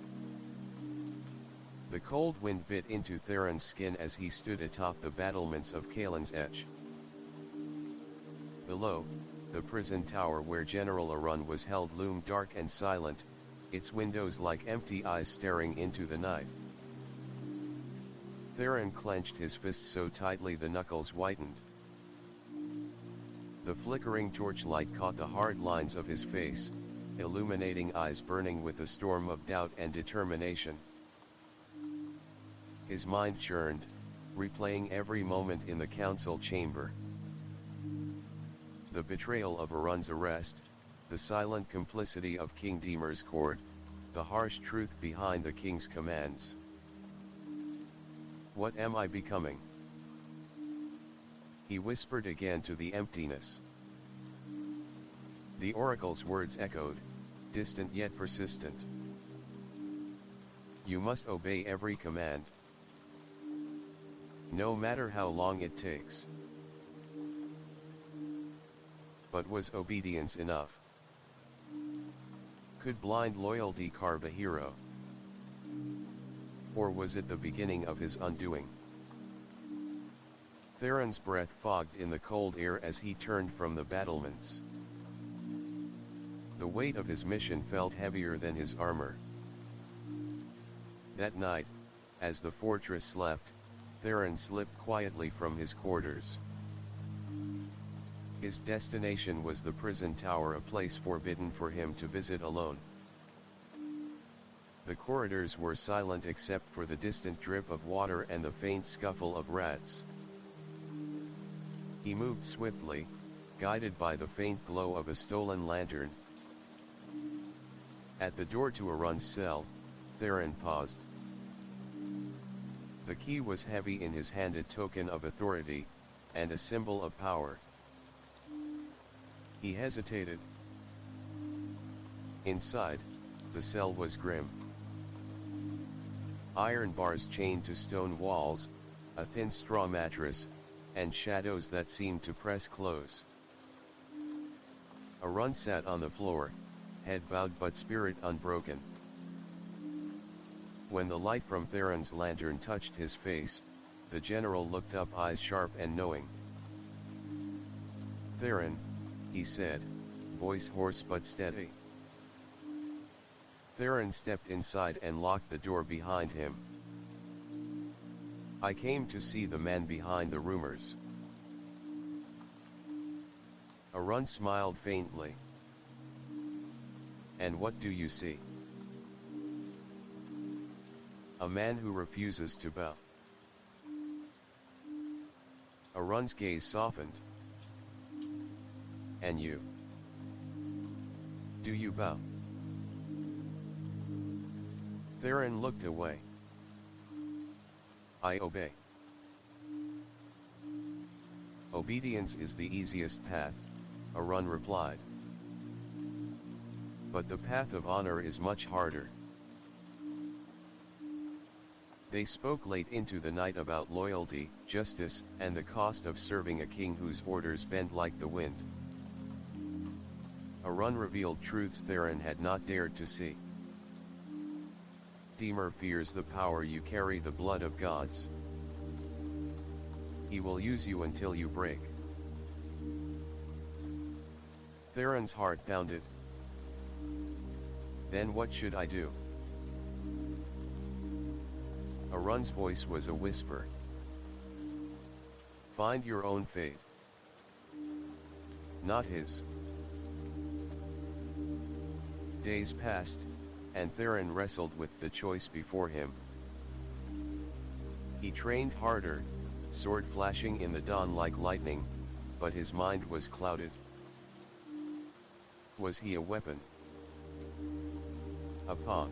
The cold wind bit into Theron's skin as he stood atop the battlements of Kalen's edge. Below, the prison tower where General Arun was held loomed dark and silent, its windows like empty eyes staring into the night. Theron clenched his fist so tightly the knuckles whitened. The flickering torchlight caught the hard lines of his face, illuminating eyes burning with a storm of doubt and determination. His mind churned, replaying every moment in the council chamber. The betrayal of Arun's arrest, the silent complicity of King Demer's court, the harsh truth behind the king's commands. What am I becoming? He whispered again to the emptiness. The oracle's words echoed, distant yet persistent. You must obey every command, no matter how long it takes. But was obedience enough? Could blind loyalty carve a hero? Or was it the beginning of his undoing? Theron's breath fogged in the cold air as he turned from the battlements. The weight of his mission felt heavier than his armor. That night, as the fortress slept, Theron slipped quietly from his quarters. His destination was the prison tower, a place forbidden for him to visit alone. The corridors were silent except for the distant drip of water and the faint scuffle of rats. He moved swiftly, guided by the faint glow of a stolen lantern. At the door to Arun's cell, Theron paused. The key was heavy in his hand, a token of authority, and a symbol of power. He hesitated. Inside, the cell was grim. Iron bars chained to stone walls, a thin straw mattress, and shadows that seemed to press close. Arun sat on the floor, head bowed but spirit unbroken. When the light from Theron's lantern touched his face, the general looked up, eyes sharp and knowing. Theron, he said, voice hoarse but steady. Theron stepped inside and locked the door behind him. I came to see the man behind the rumors. Arun smiled faintly. And what do you see? A man who refuses to bow. Arun's gaze softened. And you? Do you bow? Theron looked away. I obey. Obedience is the easiest path, Arun replied. But the path of honor is much harder. They spoke late into the night about loyalty, justice, and the cost of serving a king whose orders bend like the wind. Arun revealed truths Theron had not dared to see. Demer fears the power you carry, the blood of gods. He will use you until you break. Theron's heart pounded. Then what should I do? Arun's voice was a whisper. Find your own fate. Not his. Days passed, and Theron wrestled with the choice before him. He trained harder, sword flashing in the dawn like lightning, but his mind was clouded. Was he a weapon? A pawn?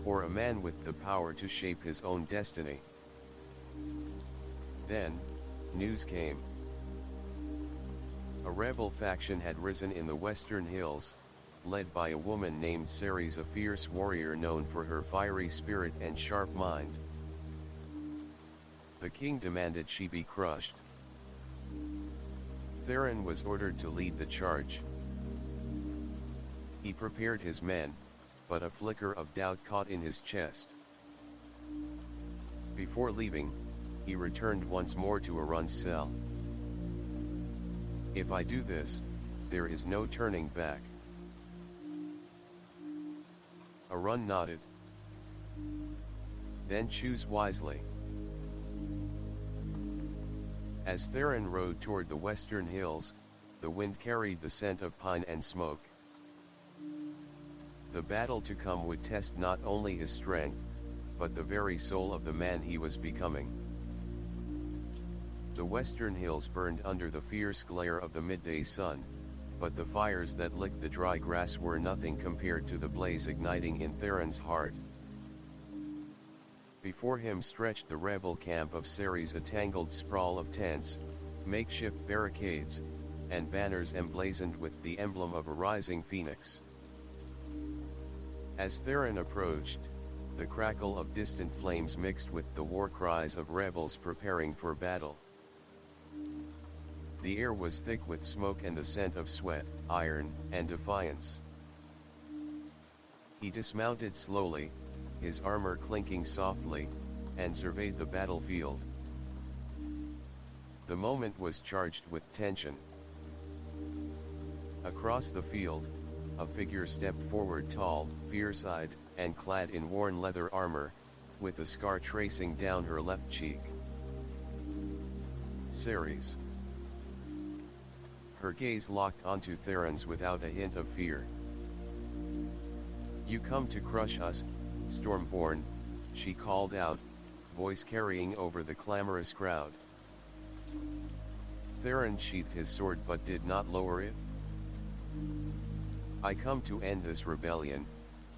Or a man with the power to shape his own destiny? Then, news came. A rebel faction had risen in the Western Hills, led by a woman named Ceres, a fierce warrior known for her fiery spirit and sharp mind. The king demanded she be crushed. Theron was ordered to lead the charge. He prepared his men, but a flicker of doubt caught in his chest. Before leaving, he returned once more to Arun's cell. If I do this, there is no turning back. Arun nodded. Then choose wisely. As Theron rode toward the western hills, the wind carried the scent of pine and smoke. The battle to come would test not only his strength, but the very soul of the man he was becoming. The western hills burned under the fierce glare of the midday sun, but the fires that licked the dry grass were nothing compared to the blaze igniting in Theron's heart. Before him stretched the rebel camp of Ceres, a tangled sprawl of tents, makeshift barricades, and banners emblazoned with the emblem of a rising phoenix. As Theron approached, the crackle of distant flames mixed with the war cries of rebels preparing for battle. The air was thick with smoke and the scent of sweat, iron, and defiance. He dismounted slowly, his armor clinking softly, and surveyed the battlefield. The moment was charged with tension. Across the field, a figure stepped forward, tall, fierce-eyed, and clad in worn leather armor, with a scar tracing down her left cheek. Ceres. Her gaze locked onto Theron's without a hint of fear. "You come to crush us, Stormborn," she called out, voice carrying over the clamorous crowd. Theron sheathed his sword but did not lower it. "I come to end this rebellion,"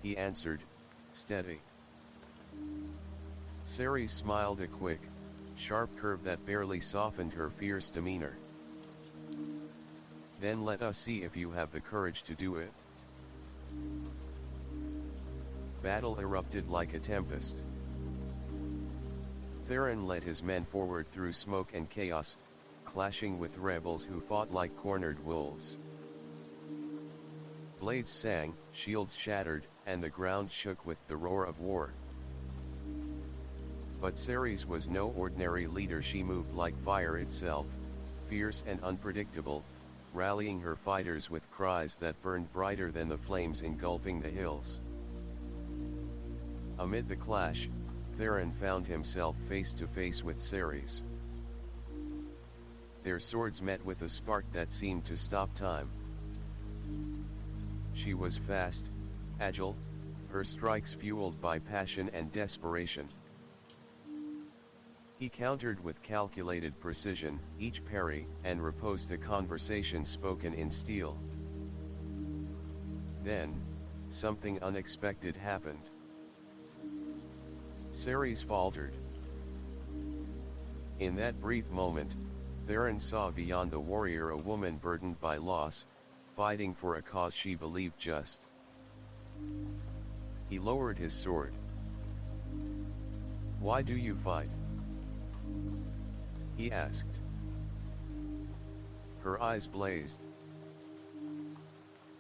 he answered, steady. Ceres smiled, a quick, sharp curve that barely softened her fierce demeanor. "Then let us see if you have the courage to do it." Battle erupted like a tempest. Theron led his men forward through smoke and chaos, clashing with rebels who fought like cornered wolves. Blades sang, shields shattered, and the ground shook with the roar of war. But Ceres was no ordinary leader. She moved like fire itself, fierce and unpredictable, rallying her fighters with cries that burned brighter than the flames engulfing the hills. Amid the clash, Theron found himself face to face with Ceres. Their swords met with a spark that seemed to stop time. She was fast, agile, her strikes fueled by passion and desperation. He countered with calculated precision, each parry and riposte a conversation spoken in steel. Then, something unexpected happened. Ceres faltered. In that brief moment, Theron saw beyond the warrior a woman burdened by loss, fighting for a cause she believed just. He lowered his sword. "Why do you fight?" he asked. Her eyes blazed.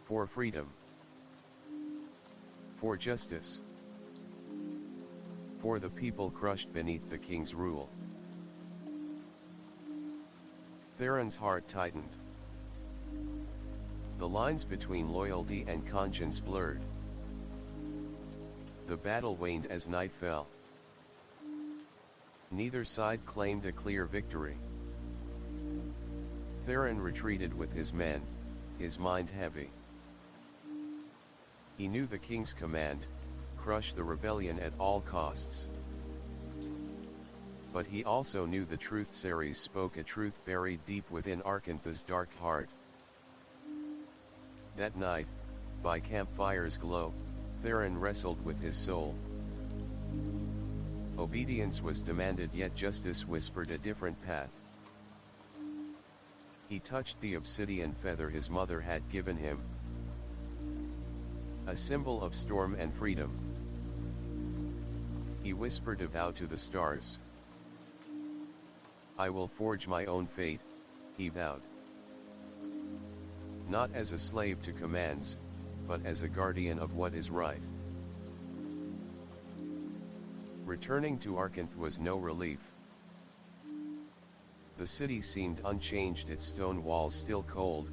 "For freedom. For justice. For the people crushed beneath the king's rule." Theron's heart tightened. The lines between loyalty and conscience blurred. The battle waned as night fell. Neither side claimed a clear victory. Theron retreated with his men, his mind heavy. He knew the king's command: crush the rebellion at all costs. But he also knew the truth. Ceres spoke a truth buried deep within Arkanth's dark heart. That night, by campfire's glow, Theron wrestled with his soul. Obedience was demanded, yet justice whispered a different path. He touched the obsidian feather his mother had given him, a symbol of storm and freedom. He whispered a vow to the stars. "I will forge my own fate," he vowed. Not as a slave to commands, but as a guardian of what is right. Returning to Arkanth was no relief. The city seemed unchanged, its stone walls still cold,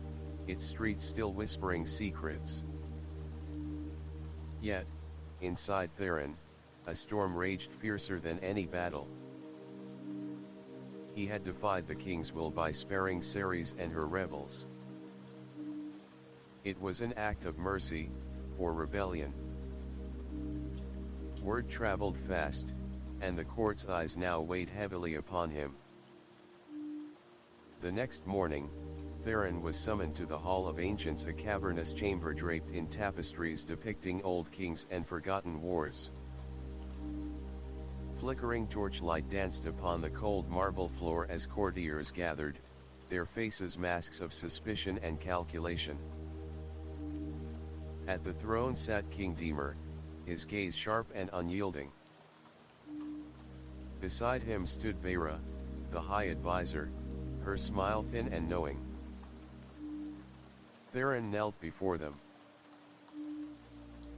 its streets still whispering secrets. Yet, inside Theron, a storm raged fiercer than any battle. He had defied the king's will by sparing Ceres and her rebels. It was an act of mercy, or rebellion. Word traveled fast, and the court's eyes now weighed heavily upon him. The next morning, Theron was summoned to the Hall of Ancients, a cavernous chamber draped in tapestries depicting old kings and forgotten wars. Flickering torchlight danced upon the cold marble floor as courtiers gathered, their faces masks of suspicion and calculation. At the throne sat King Demer, his gaze sharp and unyielding. Beside him stood Vera, the High Advisor, her smile thin and knowing. Theron knelt before them.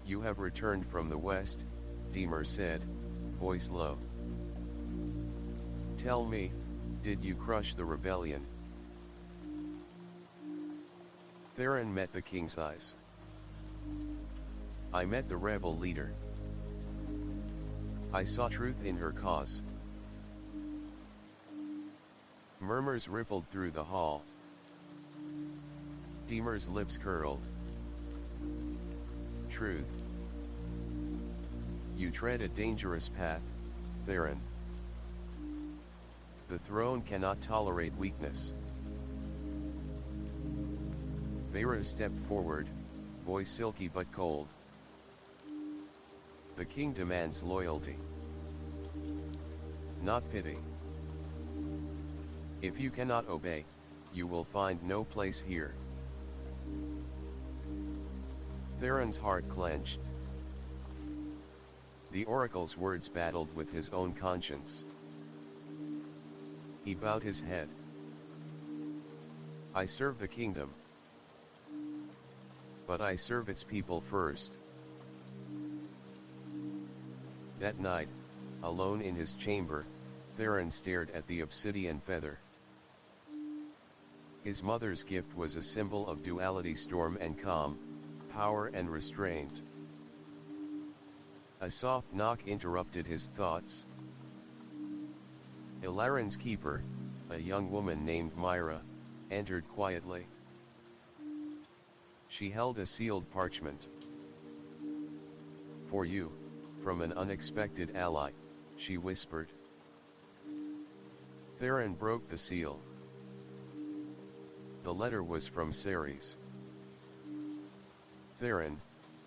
"You have returned from the west," Demer said, voice low. "Tell me, did you crush the rebellion?" Theron met the king's eyes. "I met the rebel leader. I saw truth in her cause." Murmurs rippled through the hall. Demer's lips curled. "Truth. You tread a dangerous path, Theron. The throne cannot tolerate weakness." Vera stepped forward, voice silky but cold. "The king demands loyalty, not pity. If you cannot obey, you will find no place here." Theron's heart clenched. The oracle's words battled with his own conscience. He bowed his head. "I serve the kingdom, but I serve its people first." That night, alone in his chamber, Theron stared at the obsidian feather. His mother's gift was a symbol of duality, storm and calm, power and restraint. A soft knock interrupted his thoughts. Ilaren's keeper, a young woman named Myra, entered quietly. She held a sealed parchment. "For you, from an unexpected ally," she whispered. Theron broke the seal. The letter was from Ceres. "Theron,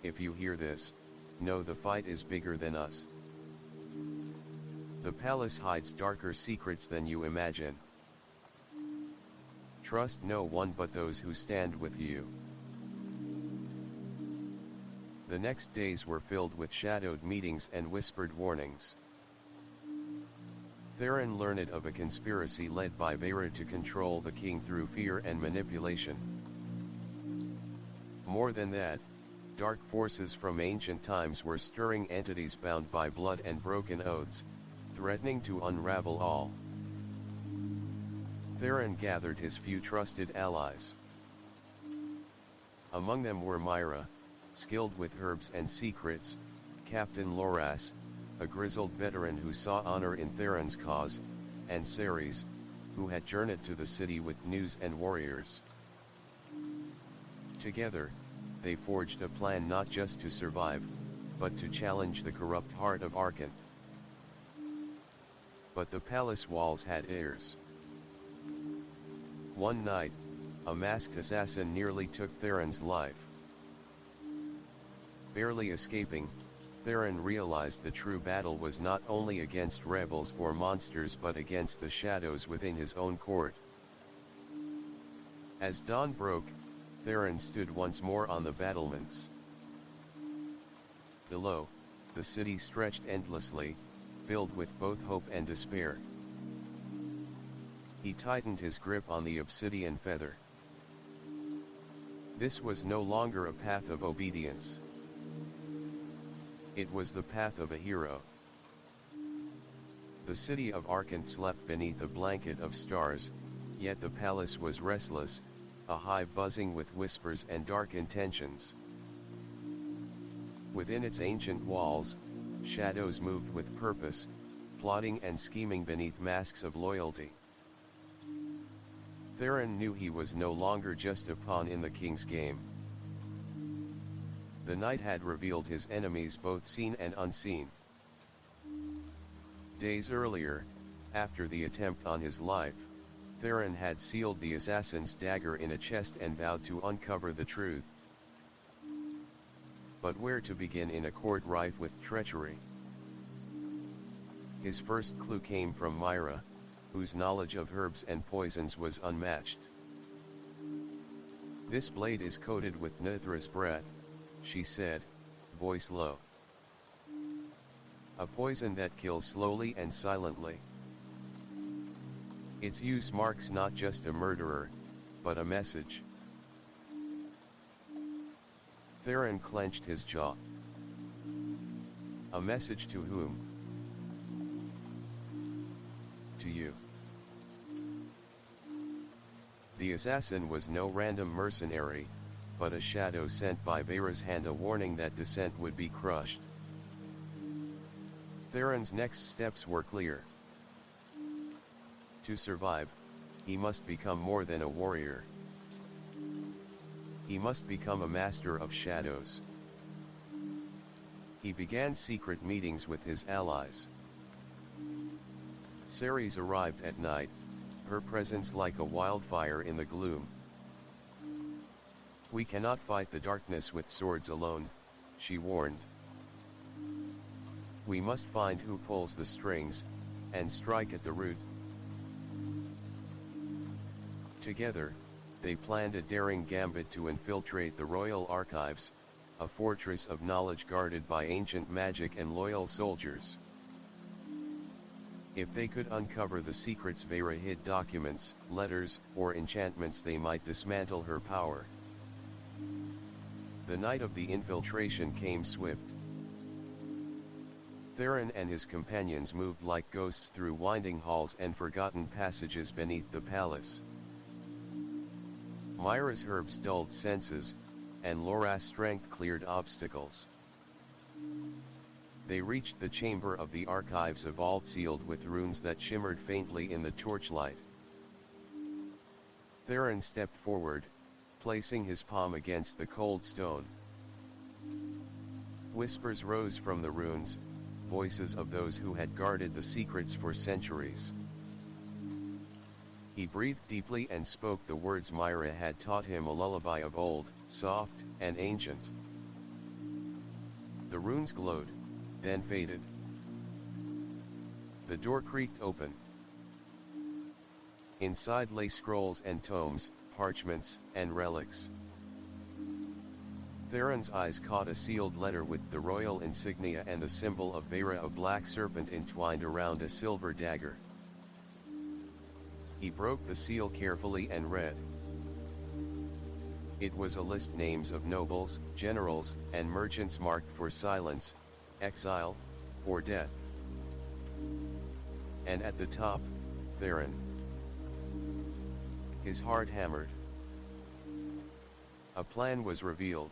if you hear this, know the fight is bigger than us. The palace hides darker secrets than you imagine. Trust no one but those who stand with you." The next days were filled with shadowed meetings and whispered warnings. Theron learned of a conspiracy led by Vera to control the king through fear and manipulation. More than that, dark forces from ancient times were stirring entities bound by blood and broken oaths, threatening to unravel all. Theron gathered his few trusted allies. Among them were Myra, skilled with herbs and secrets, Captain Loras, a grizzled veteran who saw honor in Theron's cause, and Ceres, who had journeyed to the city with news and warriors. Together, they forged a plan not just to survive, but to challenge the corrupt heart of Archon. But the palace walls had ears. One night, a masked assassin nearly took Theron's life. Barely escaping, Theron realized the true battle was not only against rebels or monsters but against the shadows within his own court. As dawn broke, Theron stood once more on the battlements. Below, the city stretched endlessly, filled with both hope and despair. He tightened his grip on the obsidian feather. This was no longer a path of obedience. It was the path of a hero. The city of Archon slept beneath a blanket of stars, yet the palace was restless, a hive buzzing with whispers and dark intentions. Within its ancient walls, shadows moved with purpose, plotting and scheming beneath masks of loyalty. Theron knew he was no longer just a pawn in the king's game. The night had revealed his enemies, both seen and unseen. Days earlier, after the attempt on his life, Theron had sealed the assassin's dagger in a chest and vowed to uncover the truth. But where to begin in a court rife with treachery? His first clue came from Myra, whose knowledge of herbs and poisons was unmatched. "This blade is coated with Nithra's breath," she said, voice low. "A poison that kills slowly and silently. Its use marks not just a murderer, but a message." Theron clenched his jaw. "A message to whom?" "To you." The assassin was no random mercenary, but a shadow sent by Vera's hand, a warning that dissent would be crushed. Theron's next steps were clear. To survive, he must become more than a warrior. He must become a master of shadows. He began secret meetings with his allies. Ceres arrived at night, her presence like a wildfire in the gloom. "We cannot fight the darkness with swords alone," she warned. "We must find who pulls the strings, and strike at the root." Together, they planned a daring gambit to infiltrate the royal archives, a fortress of knowledge guarded by ancient magic and loyal soldiers. If they could uncover the secrets Vera hid, documents, letters, or enchantments, they might dismantle her power. The night of the infiltration came swift. Theron and his companions moved like ghosts through winding halls and forgotten passages beneath the palace. Myra's herbs dulled senses, and Laura's strength cleared obstacles. They reached the chamber of the archives, a vault sealed with runes that shimmered faintly in the torchlight. Theron stepped forward, placing his palm against the cold stone. Whispers rose from the runes, voices of those who had guarded the secrets for centuries. He breathed deeply and spoke the words Myra had taught him, a lullaby of old, soft, and ancient. The runes glowed, then faded. The door creaked open. Inside lay scrolls and tomes, parchments, and relics. Theron's eyes caught a sealed letter with the royal insignia and the symbol of Vera, a black serpent entwined around a silver dagger. He broke the seal carefully and read. It was a list, names of nobles, generals, and merchants marked for silence, exile, or death. And at the top, Theron. His heart hammered. A plan was revealed.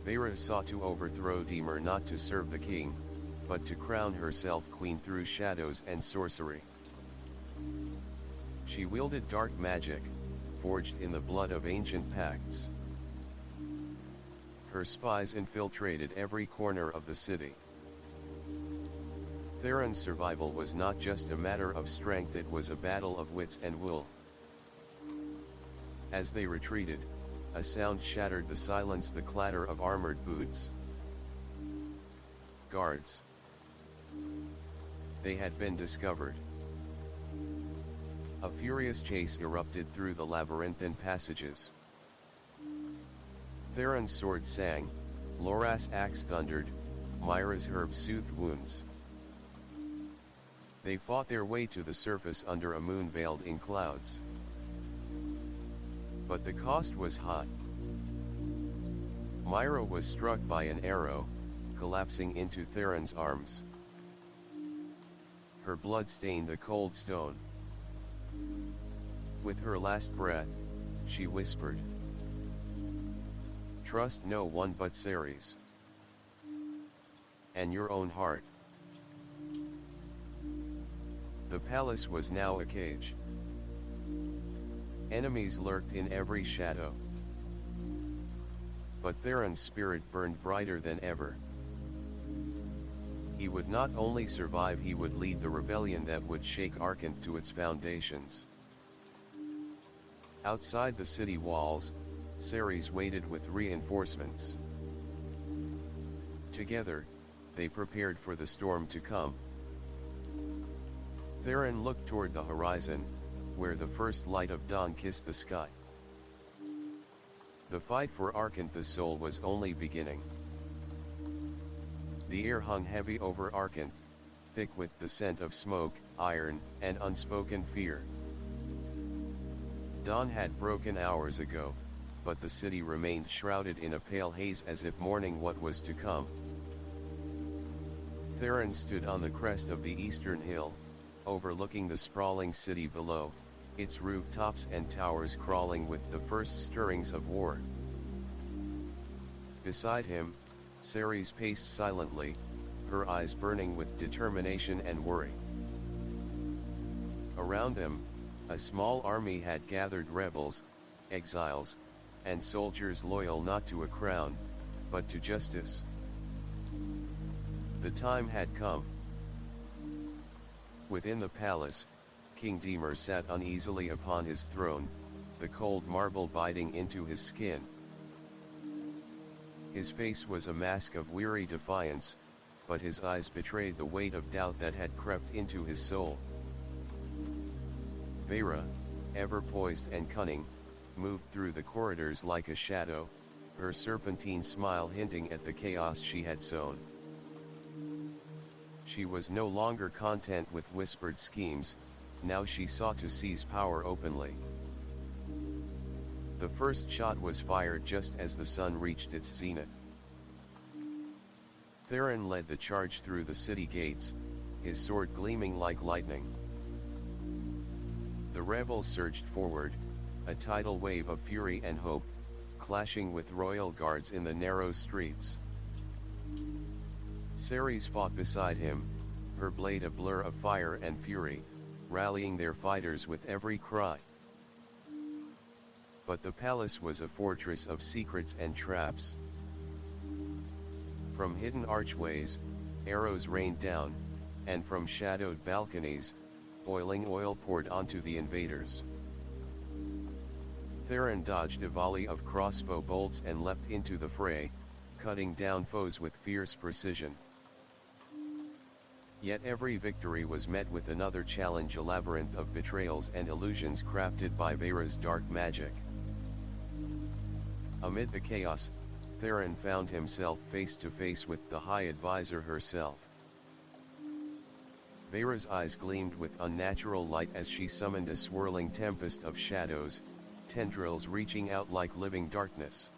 Vera sought to overthrow Demer, not to serve the king, but to crown herself queen through shadows and sorcery. She wielded dark magic, forged in the blood of ancient pacts. Her spies infiltrated every corner of the city. Theron's survival was not just a matter of strength, it was a battle of wits and will. As they retreated, a sound shattered the silence, the clatter of armored boots. Guards. They had been discovered. A furious chase erupted through the labyrinthine passages. Theron's sword sang, Laura's axe thundered, Myra's herb soothed wounds. They fought their way to the surface under a moon veiled in clouds. But the cost was high. Myra was struck by an arrow, collapsing into Theron's arms. Her blood stained the cold stone. With her last breath, she whispered, "Trust no one but Ceres. And your own heart." The palace was now a cage. Enemies lurked in every shadow. But Theron's spirit burned brighter than ever. He would not only survive, he would lead the rebellion that would shake Arkent to its foundations. Outside the city walls, Ceres waited with reinforcements. Together, they prepared for the storm to come. Theron looked toward the horizon, where the first light of dawn kissed the sky. The fight for Arkent the soul was only beginning. The air hung heavy over Arkent, thick with the scent of smoke, iron, and unspoken fear. Dawn had broken hours ago, but the city remained shrouded in a pale haze as if mourning what was to come. Theron stood on the crest of the eastern hill, overlooking the sprawling city below, its rooftops and towers crawling with the first stirrings of war. Beside him, Ceres paced silently, her eyes burning with determination and worry. Around them, a small army had gathered, rebels, exiles, and soldiers loyal not to a crown, but to justice. The time had come. Within the palace, King Demer sat uneasily upon his throne, the cold marble biting into his skin. His face was a mask of weary defiance, but his eyes betrayed the weight of doubt that had crept into his soul. Vera, ever poised and cunning, moved through the corridors like a shadow, her serpentine smile hinting at the chaos she had sown. She was no longer content with whispered schemes, now she sought to seize power openly. The first shot was fired just as the sun reached its zenith. Theron led the charge through the city gates, his sword gleaming like lightning. The rebels surged forward, a tidal wave of fury and hope, clashing with royal guards in the narrow streets. Ceres fought beside him, her blade a blur of fire and fury, rallying their fighters with every cry. But the palace was a fortress of secrets and traps. From hidden archways, arrows rained down, and from shadowed balconies, boiling oil poured onto the invaders. Theron dodged a volley of crossbow bolts and leapt into the fray, cutting down foes with fierce precision. Yet every victory was met with another challenge, a labyrinth of betrayals and illusions crafted by Vera's dark magic. Amid the chaos, Theron found himself face to face with the High Advisor herself. Vera's eyes gleamed with unnatural light as she summoned a swirling tempest of shadows, tendrils reaching out like living darkness.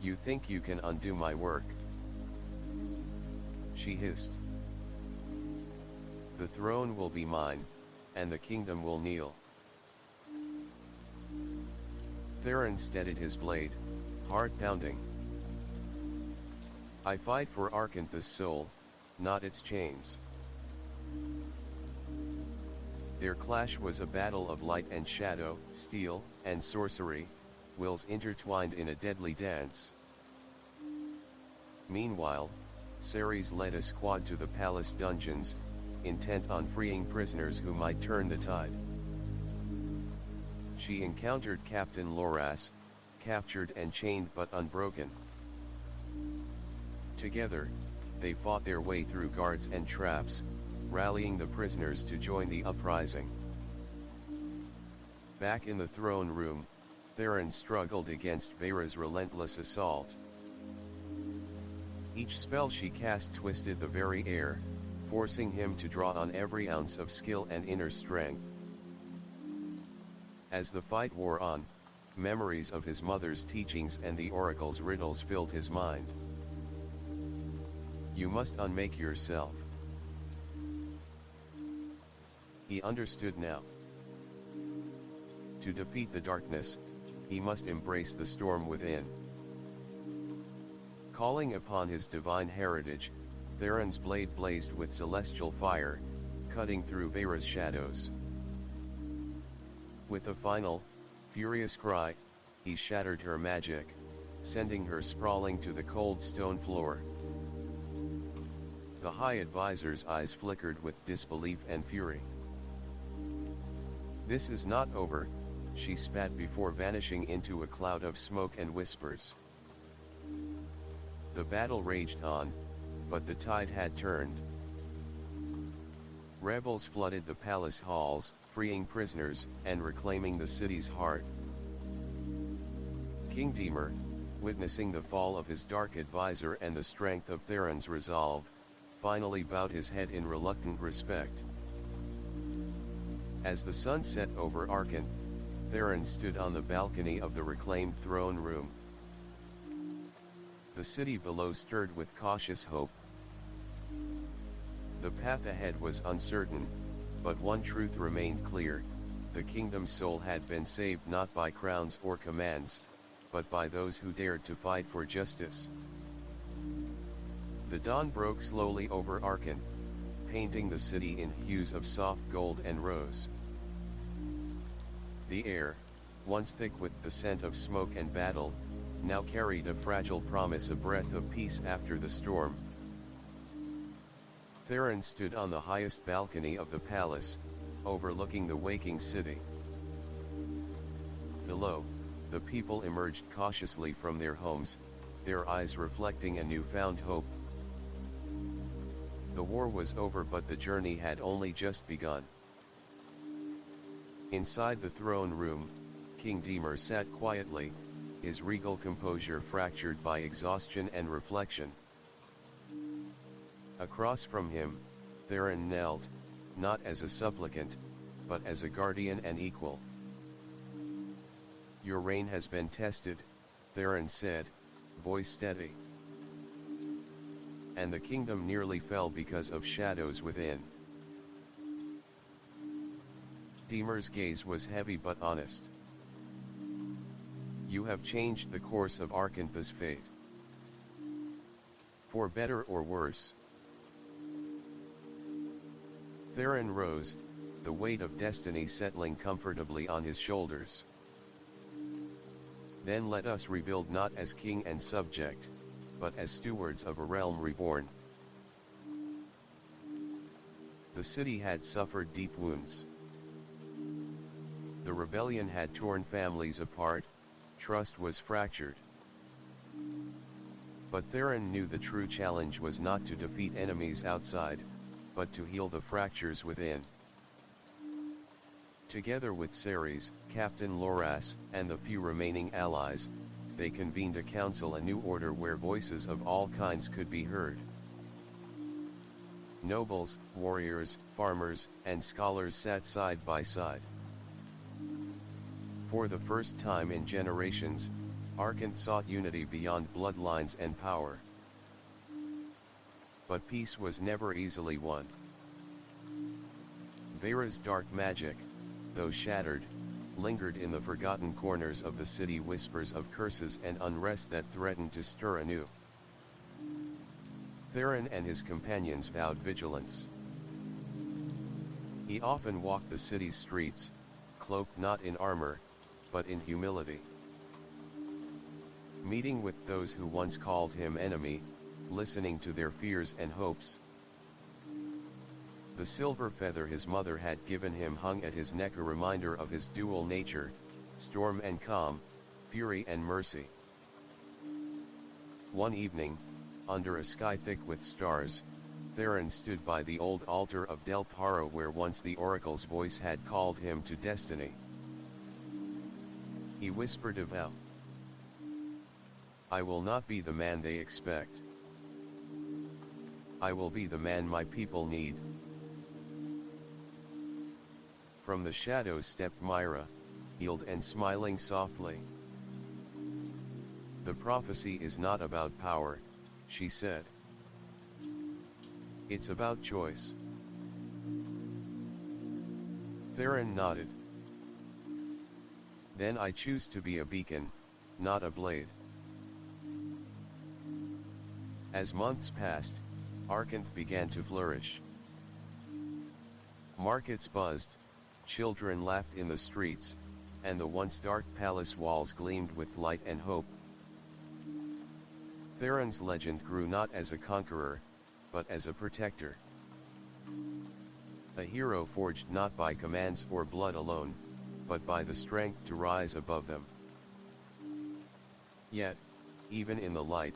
"You think you can undo my work?" she hissed. "The throne will be mine, and the kingdom will kneel." Theron steadied his blade, heart pounding. "I fight for Arkent the soul, not its chains." Their clash was a battle of light and shadow, steel and sorcery, wills intertwined in a deadly dance. Meanwhile, Ceres led a squad to the palace dungeons, intent on freeing prisoners who might turn the tide. She encountered Captain Loras, captured and chained but unbroken. Together, they fought their way through guards and traps, rallying the prisoners to join the uprising. Back in the throne room, Theron struggled against Vera's relentless assault. Each spell she cast twisted the very air, forcing him to draw on every ounce of skill and inner strength. As the fight wore on, memories of his mother's teachings and the oracle's riddles filled his mind. "You must unmake yourself." He understood now. To defeat the darkness, he must embrace the storm within. Calling upon his divine heritage, Theron's blade blazed with celestial fire, cutting through Vera's shadows. With a final, furious cry, he shattered her magic, sending her sprawling to the cold stone floor. The High Advisor's eyes flickered with disbelief and fury. "This is not over," she spat before vanishing into a cloud of smoke and whispers. The battle raged on, but the tide had turned. Rebels flooded the palace halls, freeing prisoners, and reclaiming the city's heart. King Demer, witnessing the fall of his dark advisor and the strength of Theron's resolve, finally bowed his head in reluctant respect. As the sun set over Arkan, Theron stood on the balcony of the reclaimed throne room. The city below stirred with cautious hope. The path ahead was uncertain, but one truth remained clear: the kingdom's soul had been saved not by crowns or commands, but by those who dared to fight for justice. The dawn broke slowly over Arkan, painting the city in hues of soft gold and rose. The air, once thick with the scent of smoke and battle, now carried a fragile promise, a breath of peace after the storm. Theron stood on the highest balcony of the palace, overlooking the waking city. Below, the people emerged cautiously from their homes, their eyes reflecting a newfound hope. The war was over, but the journey had only just begun. Inside the throne room, King Demer sat quietly, his regal composure fractured by exhaustion and reflection. Across from him, Theron knelt, not as a supplicant, but as a guardian and equal. "Your reign has been tested," Theron said, voice steady. "And the kingdom nearly fell because of shadows within." Demer's gaze was heavy but honest. "You have changed the course of Arkanth's fate. For better or worse." Theron rose, the weight of destiny settling comfortably on his shoulders. "Then let us rebuild, not as king and subject, but as stewards of a realm reborn." The city had suffered deep wounds. The rebellion had torn families apart, trust was fractured. But Theron knew the true challenge was not to defeat enemies outside, but to heal the fractures within. Together with Ceres, Captain Loras, and the few remaining allies, they convened a council, a new order where voices of all kinds could be heard. Nobles, warriors, farmers, and scholars sat side by side. For the first time in generations, Arkanth sought unity beyond bloodlines and power. But peace was never easily won. Vera's dark magic, though shattered, lingered in the forgotten corners of the city, whispers of curses and unrest that threatened to stir anew. Theron and his companions vowed vigilance. He often walked the city's streets, cloaked not in armor, but in humility. Meeting with those who once called him enemy, listening to their fears and hopes. The silver feather his mother had given him hung at his neck, a reminder of his dual nature, storm and calm, fury and mercy. One evening, under a sky thick with stars, Theron stood by the old altar of Delphara where once the oracle's voice had called him to destiny. He whispered a vow. "I will not be the man they expect. I will be the man my people need." From the shadows stepped Myra, healed and smiling softly. "The prophecy is not about power," she said. "It's about choice." Theron nodded. "Then I choose to be a beacon, not a blade." As months passed, Arkanth began to flourish. Markets buzzed, children laughed in the streets, and the once dark palace walls gleamed with light and hope. Theron's legend grew not as a conqueror, but as a protector. A hero forged not by commands or blood alone, but by the strength to rise above them. Yet, even in the light,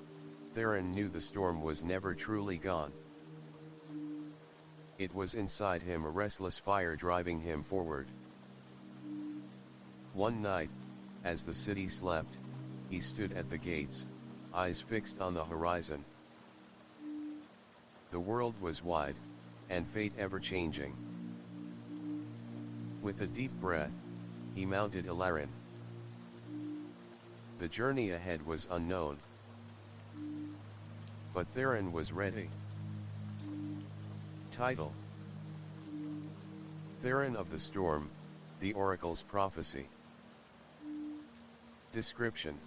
Theron knew the storm was never truly gone. It was inside him, a restless fire driving him forward. One night, as the city slept, he stood at the gates, eyes fixed on the horizon. The world was wide, and fate ever-changing. With a deep breath, he mounted Alarin. The journey ahead was unknown. But Theron was ready. Title: Theron of the Storm, the Oracle's Prophecy. Description: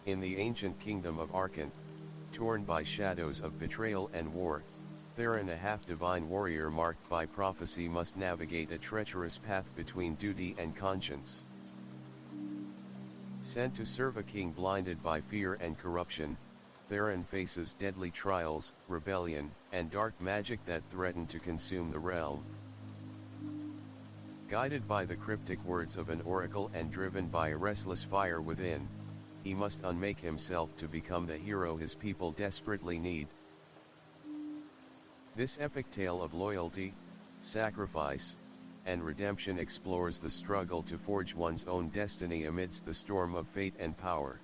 In the ancient kingdom of Arkant, torn by shadows of betrayal and war, Theron, a half-divine warrior marked by prophecy, must navigate a treacherous path between duty and conscience. Sent to serve a king blinded by fear and corruption, Theron faces deadly trials, rebellion, and dark magic that threaten to consume the realm. Guided by the cryptic words of an oracle and driven by a restless fire within, he must unmake himself to become the hero his people desperately need. This epic tale of loyalty, sacrifice, and redemption explores the struggle to forge one's own destiny amidst the storm of fate and power.